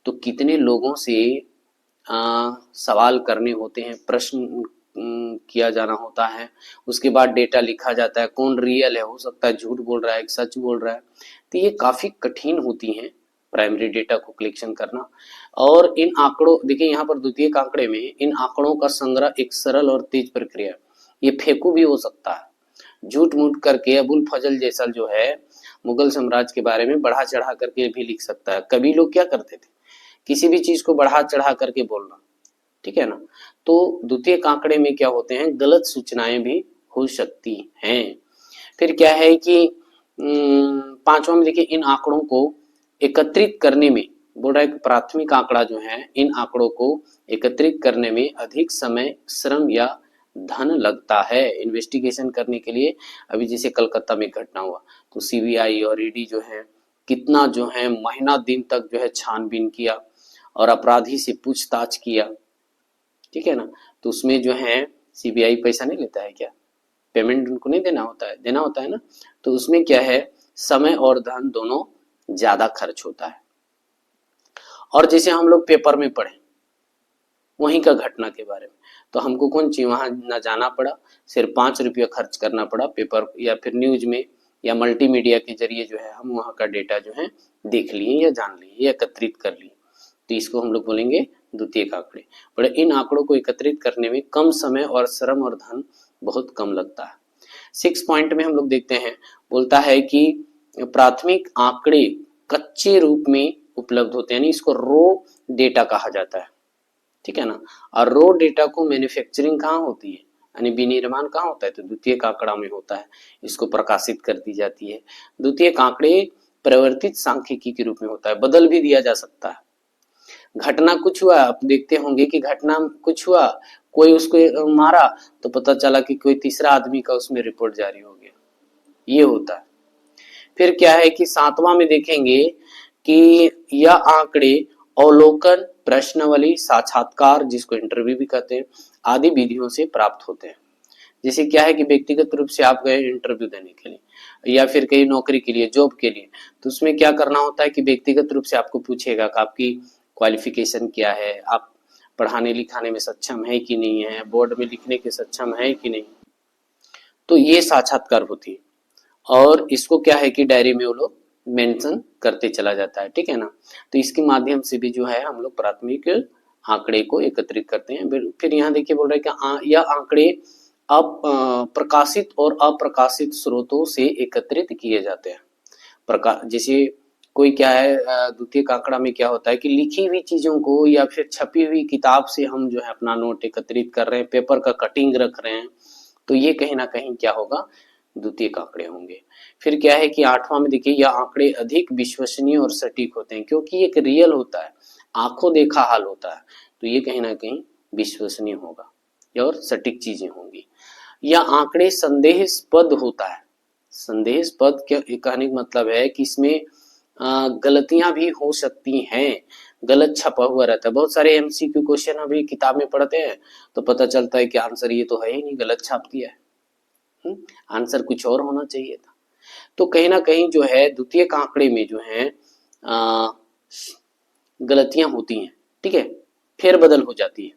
तो कितने लोगों से सवाल करने होते हैं, प्रश्न किया जाना होता है, उसके बाद डेटा लिखा जाता है, कौन रियल है, हो सकता है झूठ बोल रहा है, सच बोल रहा है। तो ये काफी कठिन होती हैं प्राइमरी डेटा को कलेक्शन करना। और इन आंकड़ों, देखिए यहाँ पर द्वितीयक आंकड़े में इन आंकड़ों का संग्रह एक सरल और तेज प्रक्रिया, ये फेंकू भी हो सकता है, झूठ मूठ करके अबुल फजल जैसा जो है मुगल साम्राज्य के बारे में बढ़ा चढ़ा करके भी लिख सकता है। कभी लोग क्या करते थे, किसी भी चीज को बढ़ा चढ़ा करके बोलना, ठीक है ना। तो द्वितीयक आंकड़े में क्या होते हैं, गलत सूचनाएं भी हो सकती हैं। फिर क्या है कि पांचवा में देखिए, इन आंकड़ों को एकत्रित करने में, बोल रहा है कि प्राथमिक आंकड़ा जो है, इन आंकड़ों को एकत्रित करने में अधिक समय, श्रम या धन लगता है इन्वेस्टिगेशन करने के लिए। अभी जैसे कलकत्ता में घटना हुआ तो सीबीआई और ईडी जो है कितना जो है महीना दिन तक जो है छानबीन किया और अपराधी से पूछताछ किया, ठीक है ना। तो उसमें जो है सीबीआई पैसा नहीं लेता है क्या, पेमेंट उनको नहीं देना होता है ना। तो उसमें क्या है, समय और धन दोनों ज्यादा खर्च होता है। और जैसे हम लोग पेपर में पढ़े वहीं का घटना के बारे में, तो हमको कौन चाहिए, वहां न जाना पड़ा, सिर्फ 5 रुपया खर्च करना पड़ा, पेपर या फिर न्यूज में या मल्टीमीडिया के जरिए जो है हम वहाँ का डेटा जो है देख लिए या जान लिए या एकत्रित कर लिए। तो इसको हम लोग बोलेंगे द्वितीयक आंकड़े। बड़े इन आंकड़ों को एकत्रित करने में कम समय और श्रम और धन बहुत कम लगता है। 6 पॉइंट में हम लोग देखते हैं, बोलता है कि प्राथमिक आंकड़े कच्चे रूप में उपलब्ध होते हैं, यानी इसको रो डेटा कहा जाता है, ठीक है ना। और रो डेटा को मैन्युफैक्चरिंग कहाँ होती है, यानी विनिर्माण कहाँ होता है, तो द्वितीयक आंकड़ा में होता है, इसको प्रकाशित कर दी जाती है। द्वितीयक आंकड़े परिवर्तित सांख्यिकी के रूप में होता है, बदल भी दिया जा सकता है। घटना कुछ हुआ, आप देखते होंगे कि घटना कुछ हुआ, कोई उसको मारा तो पता चला कि कोई तीसरा आदमी का उसमें रिपोर्ट जारी हो गया, ये होता है। फिर क्या है कि 7वां में देखेंगे कि यह आंकड़े अवलोकन, प्रश्नावली, साक्षात्कार जिसको इंटरव्यू भी कहते हैं, आदि विधियों से प्राप्त होते हैं। जैसे क्या है कि व्यक्तिगत रूप से आप गए इंटरव्यू देने के लिए या फिर कहीं नौकरी के लिए, जॉब के लिए, तो उसमें क्या करना होता है कि व्यक्तिगत रूप से आपको पूछेगा कि आपकी क्वालिफिकेशन क्या है, आप पढ़ाने लिखाने में सक्षम है कि नहीं है, बोर्ड में लिखने के सक्षम है कि नहीं। तो ये साक्षात्कार होती है और इसको क्या है कि डायरी में वो लोग मेंशन करते चला जाता है, ठीक है ना। तो इसके माध्यम से भी जो है हम लोग प्राथमिक आंकड़े को एकत्रित करते हैं। फिर यहाँ देखिए बोल रहे हैं कि यह आंकड़े प्रकाशित और अप्रकाशित स्रोतों से एकत्रित किए जाते हैं। जैसे कोई क्या है, द्वितीयक आंकड़ा में क्या होता है कि लिखी हुई चीजों को या फिर छपी हुई किताब से हम जो है अपना नोट एकत्रित कर रहे हैं, पेपर का कटिंग रख रहे हैं, तो ये कहीं ना कहीं क्या होगा, द्वितीयक आंकड़े होंगे। फिर क्या है कि 8वां में देखिए, यह आंकड़े अधिक विश्वसनीय और सटीक होते हैं, क्योंकि एक रियल होता है, आंखों देखा हाल होता है, तो ये कहीं ना कहीं विश्वसनीय होगा और सटीक चीजें होंगी। यह आंकड़े संदेहास्पद होता है, संदेशपद के कहने का मतलब है कि इसमें गलतियां भी हो सकती हैं, गलत छपा हुआ रहता है। बहुत सारे एमसीक्यू क्वेश्चन अभी किताब में पढ़ते हैं तो पता चलता है कि आंसर ये तो है ही नहीं, गलत छाप दिया है। आंसर कुछ और होना चाहिए था। तो कहीं ना कहीं जो है द्वितीयक आंकड़े में जो है गलतियां होती हैं, ठीक है, फेरबदल हो जाती है।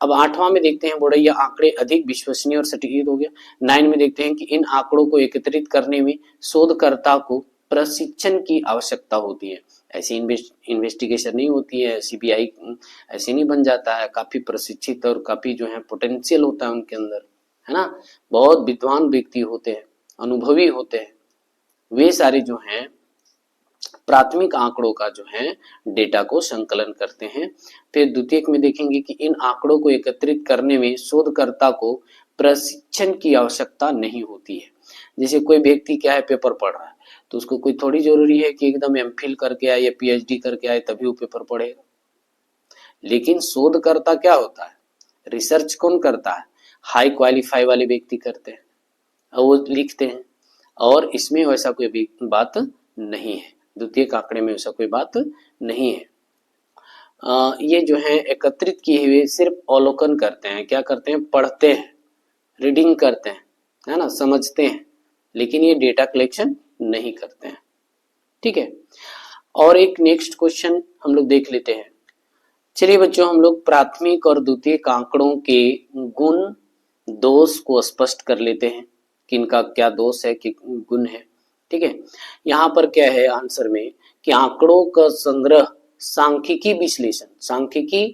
अब 8वां में देखते हैं, बोला ये आंकड़े अधिक विश्वसनीय और सटीक हो गया। 9 में देखते हैं कि इन आंकड़ों को एकत्रित करने में शोधकर्ता को प्रशिक्षण की आवश्यकता होती है। ऐसी इन्वेस्टिगेशन नहीं होती है, सीबीआई ऐसे नहीं बन जाता है, काफी प्रशिक्षित और काफी जो है पोटेंशियल होता है उनके अंदर, है ना, बहुत विद्वान व्यक्ति होते हैं, अनुभवी होते हैं, वे सारे जो हैं प्राथमिक आंकड़ों का जो है डेटा को संकलन करते हैं। फिर द्वितीयक में देखेंगे कि इन आंकड़ों को एकत्रित करने में शोधकर्ता को प्रशिक्षण की आवश्यकता नहीं होती है। जैसे कोई व्यक्ति क्या है पेपर पढ़ रहा है तो उसको कोई थोड़ी जरूरी है कि एकदम एमफिल करके आए या पीएचडी करके आए तभी वो पेपर पढ़ेगा। लेकिन शोधकर्ता क्या होता है, रिसर्च कौन करता है, हाई क्वालिफाई वाले व्यक्ति करते हैं और वो लिखते हैं, और इसमें वैसा कोई बात नहीं है, द्वितीयक आंकड़े में वैसा कोई बात नहीं है। ये जो है एकत्रित किए हुए सिर्फ अवलोकन करते हैं, क्या करते हैं, पढ़ते हैं, रीडिंग करते हैं, है ना, समझते हैं, लेकिन ये डेटा कलेक्शन नहीं करते हैं, ठीक है। और एक नेक्स्ट क्वेश्चन हम लोग देख लेते हैं। चलिए बच्चों, हम लोग प्राथमिक और द्वितीयक आंकड़ों के गुण दोष को स्पष्ट कर लेते हैं कि इनका क्या दोष है कि गुण है, ठीक है। यहाँ पर क्या है आंसर में कि आंकड़ों का संग्रह सांख्यिकी विश्लेषण, सांख्यिकी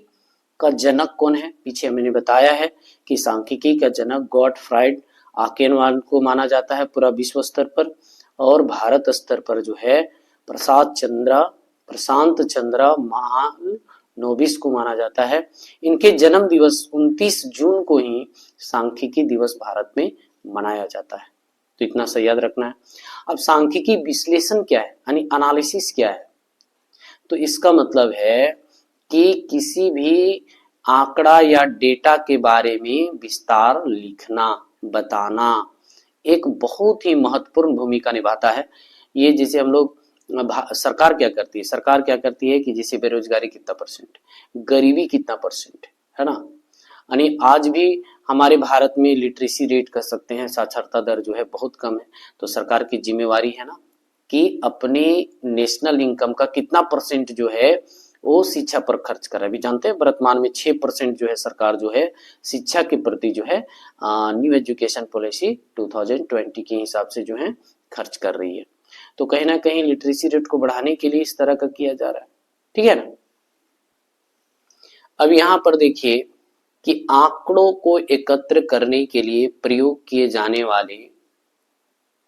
का जनक कौन है, पीछे मैंने बताया है कि सांख्यिकी का जनक गॉटफ्राइड आकेनवाल को माना जाता है पूरा विश्व स्तर पर, और भारत स्तर पर जो है प्रशांत चंद्र महालनोबिस को माना जाता है। इनके जन्म दिवस 29 जून को ही सांख्यिकी दिवस भारत में मनाया जाता है, तो इतना सा याद रखना है। अब सांख्यिकी विश्लेषण क्या है, यानी एनालिसिस क्या है, तो इसका मतलब है कि किसी भी आंकड़ा या डेटा के बारे में विस्तार लिखना, बताना एक बहुत ही महत्वपूर्ण भूमिका निभाता है। ये जैसे हम लोग सरकार क्या करती है, सरकार क्या करती है कि जैसे बेरोजगारी कितना परसेंट, गरीबी कितना परसेंट है ना, यानी आज भी हमारे भारत में लिटरेसी रेट कह सकते हैं, साक्षरता दर जो है बहुत कम है, तो सरकार की जिम्मेवारी है ना कि अपने नेशनल इनकम का कितना परसेंट जो है वो शिक्षा पर खर्च कर रहा है। अभी जानते हैं वर्तमान में 6% जो है सरकार जो है शिक्षा के प्रति जो है न्यू एजुकेशन पॉलिसी 2020 के हिसाब से जो है खर्च कर रही है। तो कहीं ना कहीं लिटरेसी रेट को बढ़ाने के लिए इस तरह का किया जा रहा है, ठीक है ना। अब यहाँ पर देखिए कि आंकड़ों को एकत्र करने के लिए प्रयोग किए जाने वाले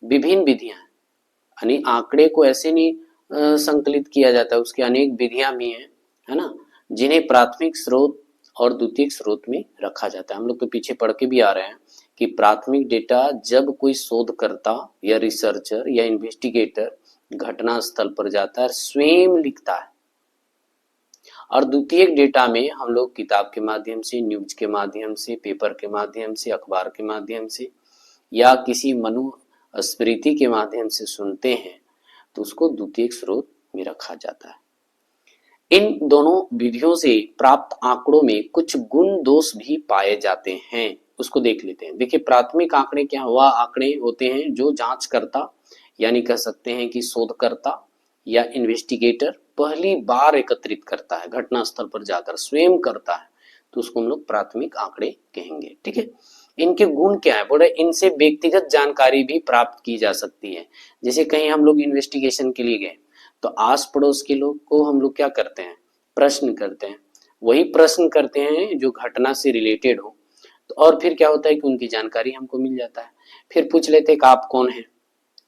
विभिन्न विधियां, यानी आंकड़े को ऐसे नहीं संकलित किया जाता है, उसकी अनेक विधियां भी हैं, है ना, जिन्हें प्राथमिक स्रोत और द्वितीयक स्रोत में रखा जाता है। हम लोग तो पीछे पढ़ के भी आ रहे हैं कि प्राथमिक डेटा जब कोई शोधकर्ता या रिसर्चर या इन्वेस्टिगेटर घटना स्थल पर जाता है स्वयं लिखता है, और द्वितीयक डेटा में हम लोग किताब के माध्यम से, न्यूज के माध्यम से, पेपर के माध्यम से, अखबार के माध्यम से या किसी मनुस्मृति के माध्यम से सुनते हैं, तो उसको द्वितीयक स्रोत में रखा जाता है। इन दोनों विधियों से प्राप्त आंकड़ों में कुछ गुण दोष भी पाए जाते हैं, उसको देख लेते हैं। देखिए प्राथमिक आंकड़े क्या हुआ, आंकड़े होते हैं जो जांचकर्ता यानी कह सकते हैं कि शोधकर्ता या इन्वेस्टिगेटर पहली बार एकत्रित करता है, घटना स्थल पर जाकर स्वयं करता है, तो उसको हम लोग प्राथमिक आंकड़े कहेंगे, ठीक है। इनके गुण क्या है, बोले इनसे व्यक्तिगत जानकारी भी प्राप्त की जा सकती है। जैसे कहीं हम लोग इन्वेस्टिगेशन के लिए गए तो आस पड़ोस के लोग को हम लोग क्या करते हैं, प्रश्न करते हैं, वही प्रश्न करते हैं जो घटना से रिलेटेड हो, तो और फिर क्या होता है कि उनकी जानकारी हमको मिल जाता है। फिर पूछ लेते हैं कि आप कौन हैं,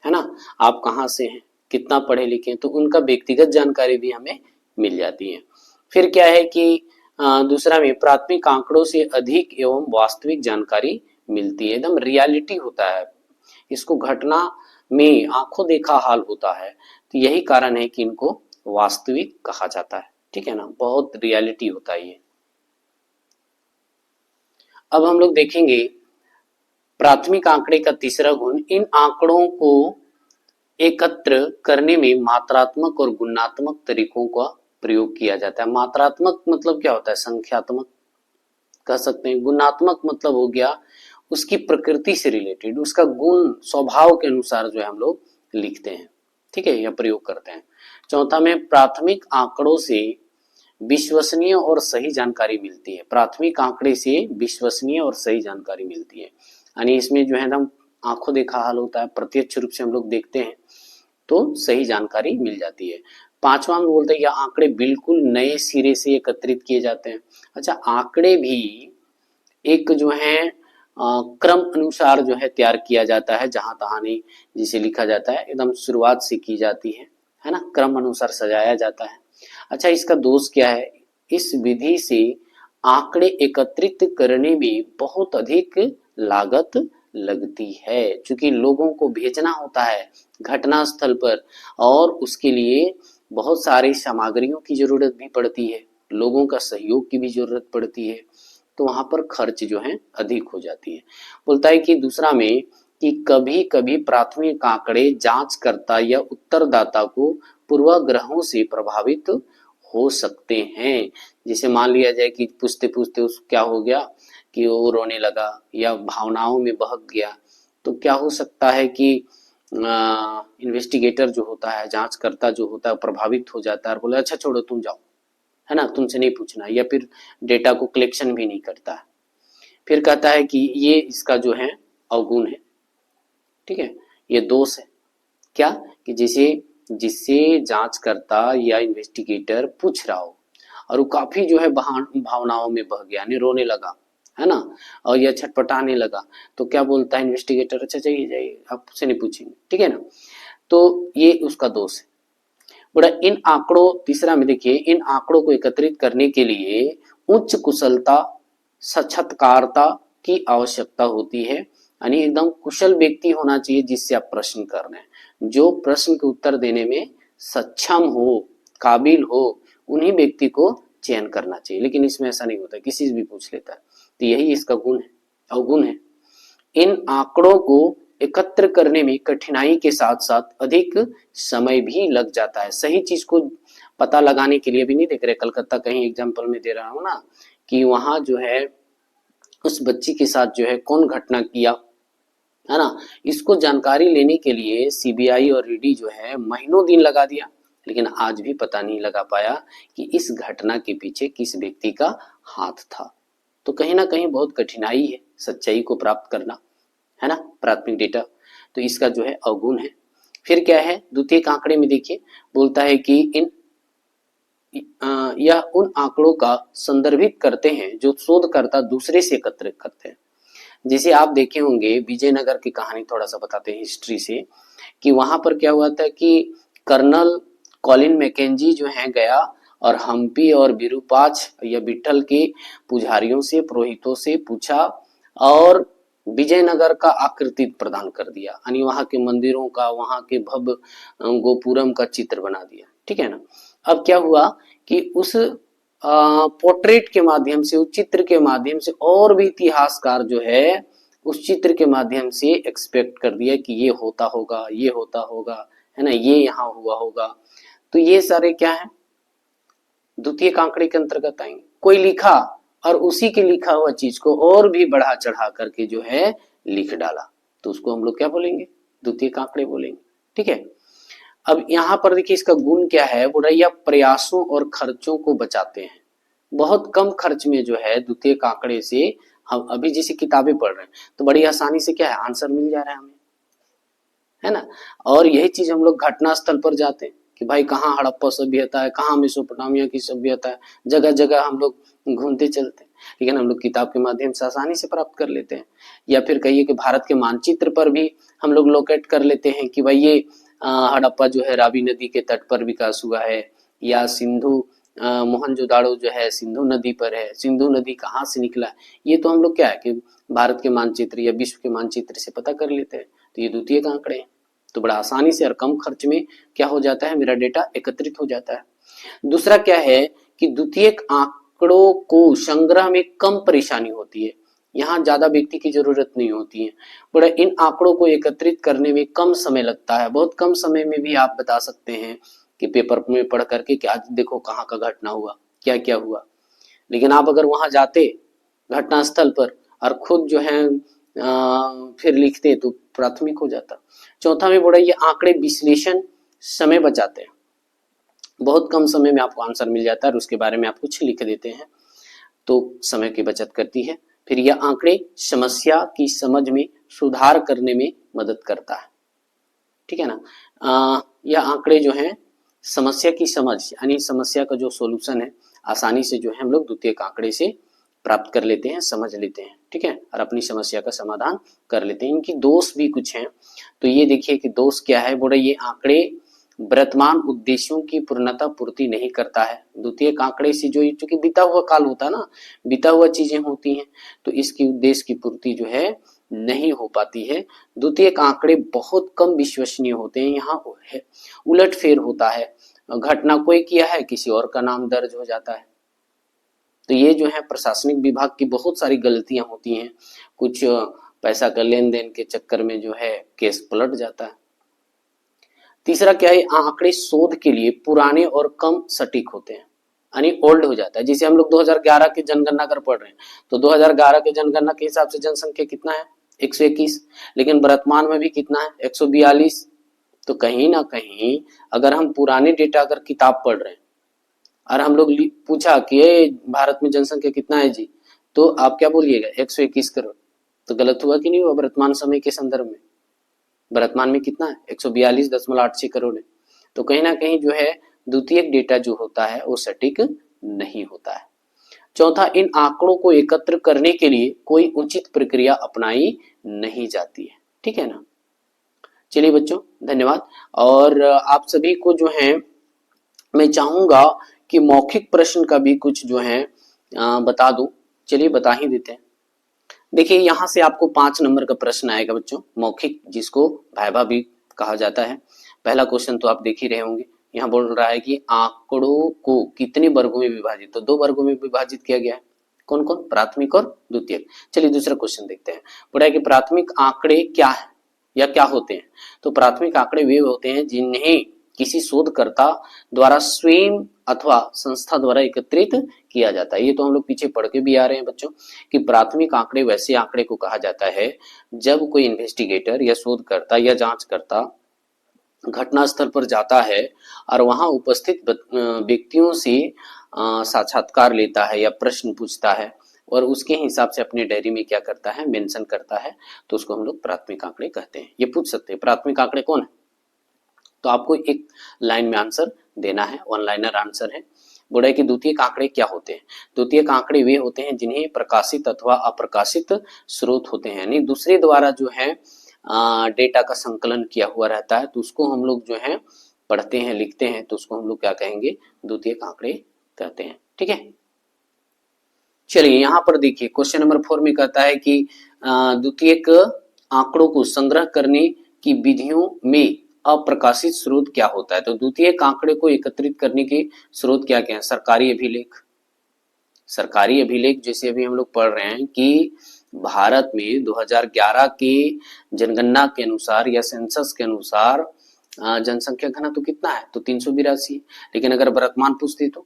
है ना, आप कहाँ से हैं, कितना पढ़े लिखे हैं, तो उनका व्यक्तिगत जानकारी भी हमें मिल जाती है। फिर क्या है कि दूसरा में प्राथमिक आंकड़ों से अधिक एवं वास्तविक जानकारी मिलती है, एकदम रियलिटी होता है, इसको घटना में आंखों देखा हाल होता है, तो यही कारण है कि इनको वास्तविक कहा जाता है, ठीक है ना, बहुत रियलिटी होता है ये। अब हम लोग देखेंगे प्राथमिक आंकड़े का तीसरा गुण, इन आंकड़ों को एकत्र करने में मात्रात्मक और गुणात्मक तरीकों का प्रयोग किया जाता है। मात्रात्मक मतलब क्या होता है, संख्यात्मक कह सकते हैं। गुणात्मक मतलब हो गया उसकी प्रकृति से रिलेटेड, उसका गुण स्वभाव के अनुसार जो है हम लोग लिखते हैं, ठीक है, या प्रयोग करते हैं। चौथा में प्राथमिक आंकड़ों से विश्वसनीय और सही जानकारी मिलती है। प्राथमिक आंकड़े से विश्वसनीय और सही जानकारी मिलती है, यानी इसमें जो है ना आंखों देखा हाल होता है, प्रत्यक्ष रूप से हम लोग देखते हैं तो सही जानकारी मिल जाती है। पांचवा में बोलते हैं यह आंकड़े बिल्कुल नए सिरे से एकत्रित किए जाते हैं। अच्छा, आंकड़े भी एक जो है क्रम अनुसार जो है तैयार किया जाता है, जहां तहां नहीं जिसे लिखा जाता है, एकदम शुरुआत से की जाती है ना, क्रम अनुसार सजाया जाता है। अच्छा, इसका दोष क्या है, इस विधि से आंकड़े एकत्रित करने में बहुत अधिक लागत लगती है, क्योंकि लोगों को भेजना होता है घटना स्थल पर और उसके लिए बहुत सारी सामग्रियों की जरूरत भी पड़ती है, लोगों का सहयोग की भी जरूरत पड़ती है, तो वहां पर खर्च जो है अधिक हो जाती है। बोलता है कि दूसरा में कि कभी कभी प्राथमिक आंकड़े जांचकर्ता या उत्तरदाता को पूर्वाग्रहों से प्रभावित हो सकते हैं। जैसे मान लिया जाए कि पूछते पूछते उस क्या हो गया कि वो रोने लगा या भावनाओं में बहक गया, तो क्या हो सकता है कि इन्वेस्टिगेटर जो होता है, जांचकर्ता जो होता है, प्रभावित हो जाता है और बोले अच्छा छोड़ो तुम जाओ, है ना, तुमसे नहीं पूछना, या फिर डेटा को कलेक्शन भी नहीं करता है। फिर कहता है कि ये इसका जो है अवगुण है, ठीक है, ये दोष है। क्या कि जिससे जांचकर्ता या इन्वेस्टिगेटर पूछ रहा हो और वो काफी जो है भावनाओं में बह गया, नहीं रोने लगा, है ना, और यह छटपटाने लगा, तो क्या बोलता है इन्वेस्टिगेटर, अच्छा जाइए जाइए आपसे नहीं पूछेंगे, ठीक है ना, तो ये उसका दोष है। बड़ा इन आंकड़ों, तीसरा में देखिए, इन आंकड़ों को एकत्रित करने के लिए उच्च कुशलता, साक्षात्कारता की आवश्यकता होती है, यानी एकदम कुशल व्यक्ति होना चाहिए जिससे आप प्रश्न कर रहे हैं, जो प्रश्न के उत्तर देने में सक्षम हो, काबिल हो, उन्हीं व्यक्ति को चयन करना चाहिए। लेकिन इसमें ऐसा नहीं होता, किसी से भी पूछ लेता है, तो यही इसका गुण है, अवगुण है। इन आंकड़ों को एकत्र करने में कठिनाई के साथ साथ अधिक समय भी लग जाता है। सही चीज को पता लगाने के लिए भी नहीं देख रहे, कलकत्ता कहीं एग्जाम्पल में दे रहा हूं ना, कि वहां जो है उस बच्ची के साथ जो है कौन घटना किया, है ना, इसको जानकारी लेने के लिए सीबीआई और ईडी जो है महीनों दिन लगा दिया, लेकिन आज भी पता नहीं लगा पाया कि इस घटना के पीछे किस व्यक्ति का हाथ था। तो कहीं ना कहीं बहुत कठिनाई है सच्चाई को प्राप्त करना, है ना, प्राथमिक डेटा, तो इसका जो है अवगुण है। फिर क्या है, द्वितीयक आंकड़े में देखिए, बोलता है कि यह उन आंकड़ों का संदर्भित करते हैं जो शोधकर्ता दूसरे से एकत्रित करते हैं। जैसे आप देखे होंगे विजयनगर की कहानी, थोड़ा सा बताते हैं हिस्ट्री से, कि वहां पर क्या हुआ था कि कर्नल कॉलिन मैकेंजी जो है गया और हम्पी और विरूपाक्ष या विट्ठल के पुजारियों से, पुरोहितों से पूछा और विजयनगर का आकृति प्रदान कर दिया, यानी वहां के मंदिरों का, वहां के भव्य गोपुरम का चित्र बना दिया, ठीक है ना। अब क्या हुआ कि उस पोर्ट्रेट के माध्यम से, उस चित्र के माध्यम से और भी इतिहासकार जो है उस चित्र के माध्यम से एक्सपेक्ट कर दिया कि ये होता होगा, ये होता होगा, है ना, ये यहाँ हुआ होगा। तो ये सारे क्या है, द्वितीयक आंकड़े के अंतर्गत आएंगे। कोई लिखा और उसी के लिखा हुआ चीज को और भी बढ़ा चढ़ा करके जो है लिख डाला, तो उसको हम लोग क्या बोलेंगे, द्वितीयक आंकड़े बोलेंगे, ठीक है। अब यहाँ पर देखिए इसका गुण क्या है, बोल रहा है यह प्रयासों और खर्चों को बचाते हैं। बहुत कम खर्च में जो है द्वितीयक आंकड़े से हम अभी जैसे किताबें पढ़ रहे हैं तो बड़ी आसानी से क्या है आंसर मिल जा रहा है हमें, है ना। और यही चीज हम लोग घटना स्थल पर जाते हैं कि भाई कहाँ हड़प्पा सभ्यता है, कहाँ मेसोपोटामिया की सभ्यता है, जगह जगह हम लोग घूमते चलते हैं, लेकिन हम लोग किताब के माध्यम से आसानी से प्राप्त कर लेते हैं। या फिर कहिए कि भारत के मानचित्र पर भी हम लोग लोकेट कर लेते हैं कि भाई ये हड़प्पा जो है रावी नदी के तट पर विकास हुआ है, या सिंधु मोहनजोदाड़ो जो है सिंधु नदी पर है, सिंधु नदी कहाँ से निकला, ये तो हम लोग क्या है कि भारत के मानचित्र या विश्व के मानचित्र से पता कर लेते हैं। तो ये द्वितीयक आंकड़े हैं, तो बड़ा आसानी से और कम खर्च में क्या हो जाता है, मेरा डेटा एकत्रित हो जाता है। दूसरा क्या है कि द्वितीयक आंकड़ों को संग्रह में कम परेशानी होती है, यहाँ ज्यादा व्यक्ति की जरूरत नहीं होती है। बड़ा इन आंकड़ों को एकत्रित करने में कम समय लगता है, बहुत कम समय में भी आप बता सकते हैं कि पेपर में पढ़ करके कि आज देखो कहाँ का घटना हुआ, क्या क्या हुआ। लेकिन आप अगर वहां जाते घटना स्थल पर और खुद जो है फिर लिखते तो प्राथमिक हो जाता। चौथा में बड़ा ये आंकड़े विश्लेषण समय बचाते हैं, बहुत कम समय में आपको आंसर मिल जाता है और उसके बारे में आप कुछ लिख देते हैं तो समय की बचत करती है। फिर यह आंकड़े समस्या की समझ में सुधार करने में मदद करता है, ठीक है ना। यह आंकड़े जो है समस्या की समझ यानी समस्या का जो सॉल्यूशन है आसानी से जो है हम लोग द्वितीयक आंकड़े से प्राप्त कर लेते हैं, समझ लेते हैं, ठीक है, और अपनी समस्या का समाधान कर लेते हैं। इनकी दोष भी कुछ हैं, तो ये देखिए कि दोष क्या है। बोले ये आंकड़े वर्तमान उद्देश्यों की पूर्णता पूर्ति नहीं करता है। द्वितीयक आंकड़े से जो चूंकि बीता हुआ काल होता है ना, बीता हुआ चीजें होती हैं, तो इसकी उद्देश्य की पूर्ति जो है नहीं हो पाती है। द्वितीयक आंकड़े बहुत कम विश्वसनीय होते हैं, यहाँ उलटफेर होता है, घटना कोई किया है किसी और का नाम दर्ज हो जाता है। तो ये जो है प्रशासनिक विभाग की बहुत सारी गलतियां होती हैं, कुछ पैसा का लेन देन के चक्कर में जो है केस पलट जाता है। तीसरा क्या है, आंकड़े शोध के लिए पुराने और कम सटीक होते हैं, यानी ओल्ड हो जाता है। जैसे हम लोग 2011 की जनगणना कर पढ़ रहे हैं, तो 2011 के जनगणना के हिसाब से जनसंख्या कितना है 121, लेकिन वर्तमान में भी कितना है 142। तो कहीं ना कहीं अगर हम पुराने डेटा अगर किताब पढ़ रहे हैं और हम लोग पूछा कि भारत में जनसंख्या कितना है जी, तो आप क्या बोलिएगा 121 करोड़, तो गलत हुआ कि नहीं हुआ वर्तमान समय के संदर्भ में। वर्तमान में कितना है 142.86 करोड़ है। तो कहीं ना कहीं जो है द्वितीयक डेटा जो होता है वो सटीक नहीं होता है। चौथा, इन आंकड़ों को एकत्र करने के लिए कोई उचित प्रक्रिया अपनाई नहीं जाती है, ठीक है ना। चलिए बच्चों धन्यवाद। और आप सभी को जो है मैं चाहूंगा कि मौखिक प्रश्न का भी कुछ जो है बता दूं। चलिए बता ही देते हैं। देखिए यहाँ से आपको 5 नंबर का प्रश्न आएगा बच्चों, मौखिक, जिसको वाइवा भी कहा जाता है। पहला क्वेश्चन तो आप देख ही रहे होंगे, यहाँ बोल रहा है कि आंकड़ों को कितने वर्गों में विभाजित, तो 2 वर्गों में विभाजित किया गया है। कौन कौन, प्राथमिक और द्वितीयक। चलिए दूसरा क्वेश्चन देखते हैं। बोला है कि प्राथमिक आंकड़े क्या है या क्या होते हैं। तो प्राथमिक आंकड़े वे होते हैं जिन्हें किसी शोधकर्ता द्वारा स्वयं अथवा संस्था द्वारा एकत्रित किया जाता है। ये तो हम लोग पीछे पढ़ के भी आ रहे हैं बच्चों कि प्राथमिक आंकड़े वैसे आंकड़े को कहा जाता है जब कोई इन्वेस्टिगेटर या शोधकर्ता या जांचकर्ता घटना स्थल पर जाता है और वहां उपस्थित व्यक्तियों से साक्षात्कार लेता है या प्रश्न पूछता है और उसके हिसाब से अपनी डायरी में क्या करता है, मेंशन करता है, तो उसको हम लोग प्राथमिक आंकड़े कहते हैं। ये पूछ सकते हैं प्राथमिक आंकड़े कौन है, तो आपको एक लाइन में आंसर देना है, वन लाइनर आंसर है। बोला है कि द्वितीयक आंकड़े क्या होते हैं। द्वितीयक आंकड़े वे होते हैं जिन्हें प्रकाशित अथवा अप्रकाशित स्रोत होते हैं, यानी दूसरे द्वारा जो है डेटा का संकलन किया हुआ रहता है, तो उसको हम लोग जो है पढ़ते हैं, लिखते हैं, तो उसको हम लोग क्या कहेंगे, द्वितीयक आंकड़े कहते हैं, ठीक है। चलिए यहाँ पर देखिए क्वेश्चन नंबर 4 में कहता है कि द्वितीयक आंकड़ों को संग्रह करने की विधियों में अप्रकाशित स्रोत क्या होता है। तो द्वितीयक आंकड़े को एकत्रित करने के स्रोत क्या क्या है। सरकारी अभिलेख, सरकारी अभिलेख जैसे अभी हम लोग पढ़ रहे हैं कि भारत में 2011 के जनगणना के अनुसार या सेंसस के अनुसार जनसंख्या घनत्व तो कितना है, तो 382, लेकिन अगर वर्तमान पूछते तो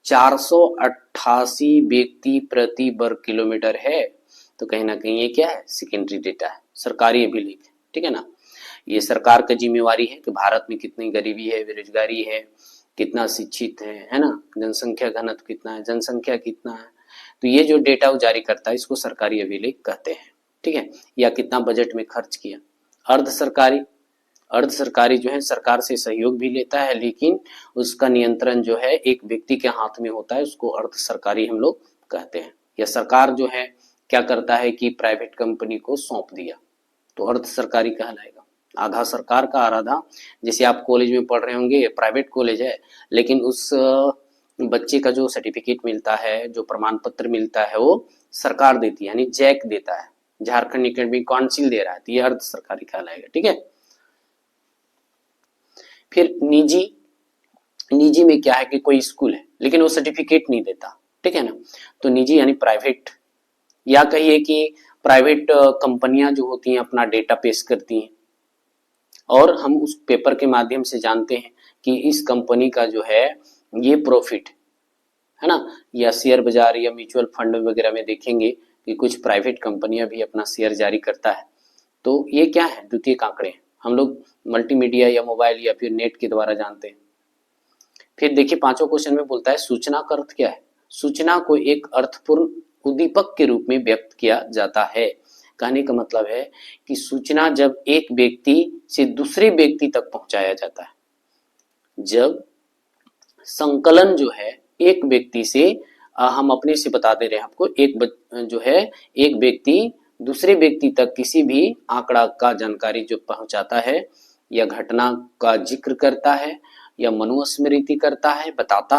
488 व्यक्ति प्रति वर्ग किलोमीटर है। तो कहीं ना कहीं ये क्या है, सेकेंडरी डेटा है, सरकारी अभिलेख, ठीक है ना। ये सरकार का जिम्मेवारी है कि भारत में कितनी गरीबी है, बेरोजगारी है, कितना शिक्षित है ना, जनसंख्या घनत्व कितना है, जनसंख्या कितना है, तो ये जो डेटा वो जारी करता है इसको सरकारी अभिलेख कहते हैं, ठीक है। या कितना बजट में खर्च किया। अर्ध सरकारी, अर्ध सरकारी जो है सरकार से सहयोग भी लेता है लेकिन उसका नियंत्रण जो है एक व्यक्ति के हाथ में होता है, उसको अर्ध सरकारी हम लोग कहते हैं। या सरकार जो है क्या करता है कि प्राइवेट कंपनी को सौंप दिया, तो अर्ध सरकारी कहलाएगा। आधा सरकार का और आधा, जैसे आप कॉलेज में पढ़ रहे होंगे, प्राइवेट कॉलेज है लेकिन उस बच्चे का जो सर्टिफिकेट मिलता है, जो प्रमाण पत्र मिलता है वो सरकार देती है, यानी जैक देता है, झारखंड एकेडमिक काउंसिल दे रहा है, तो ये अर्ध सरकारी कहलाएगा, ठीक है। फिर निजी, निजी में क्या है कि कोई स्कूल है लेकिन वो सर्टिफिकेट नहीं देता, ठीक है ना, तो निजी यानी प्राइवेट, या कहिए कि प्राइवेट कंपनियां जो होती हैं अपना डेटा पेश करती हैं और हम उस पेपर के माध्यम से जानते हैं कि इस कंपनी का जो है ये प्रॉफिट है ना, या शेयर बाजार या म्यूचुअल फंड वगैरह में देखेंगे कि कुछ प्राइवेट कंपनियां भी अपना शेयर जारी करता है। तो ये क्या है, द्वितीयक आंकड़े हम लोग मल्टीमीडिया या मोबाइल या फिर नेट के द्वारा जानते हैं। फिर देखिए पांचवा क्वेश्चन में बोलता है सूचना का अर्थ क्या है। सूचना को एक अर्थपूर्ण उद्दीपक के रूप में व्यक्त किया जाता है। कहने का मतलब है कि सूचना जब एक व्यक्ति से दूसरे व्यक्ति तक पहुंचाया जाता है, जब संकलन जो है एक व्यक्ति से हम अपने से बता दे रहे हैं आपको, जो है एक व्यक्ति दूसरे व्यक्ति तक किसी भी आंकड़ा का जानकारी जो पहुंचाता है या घटना का जिक्र करता है या मनुस्मृति करता है, बताता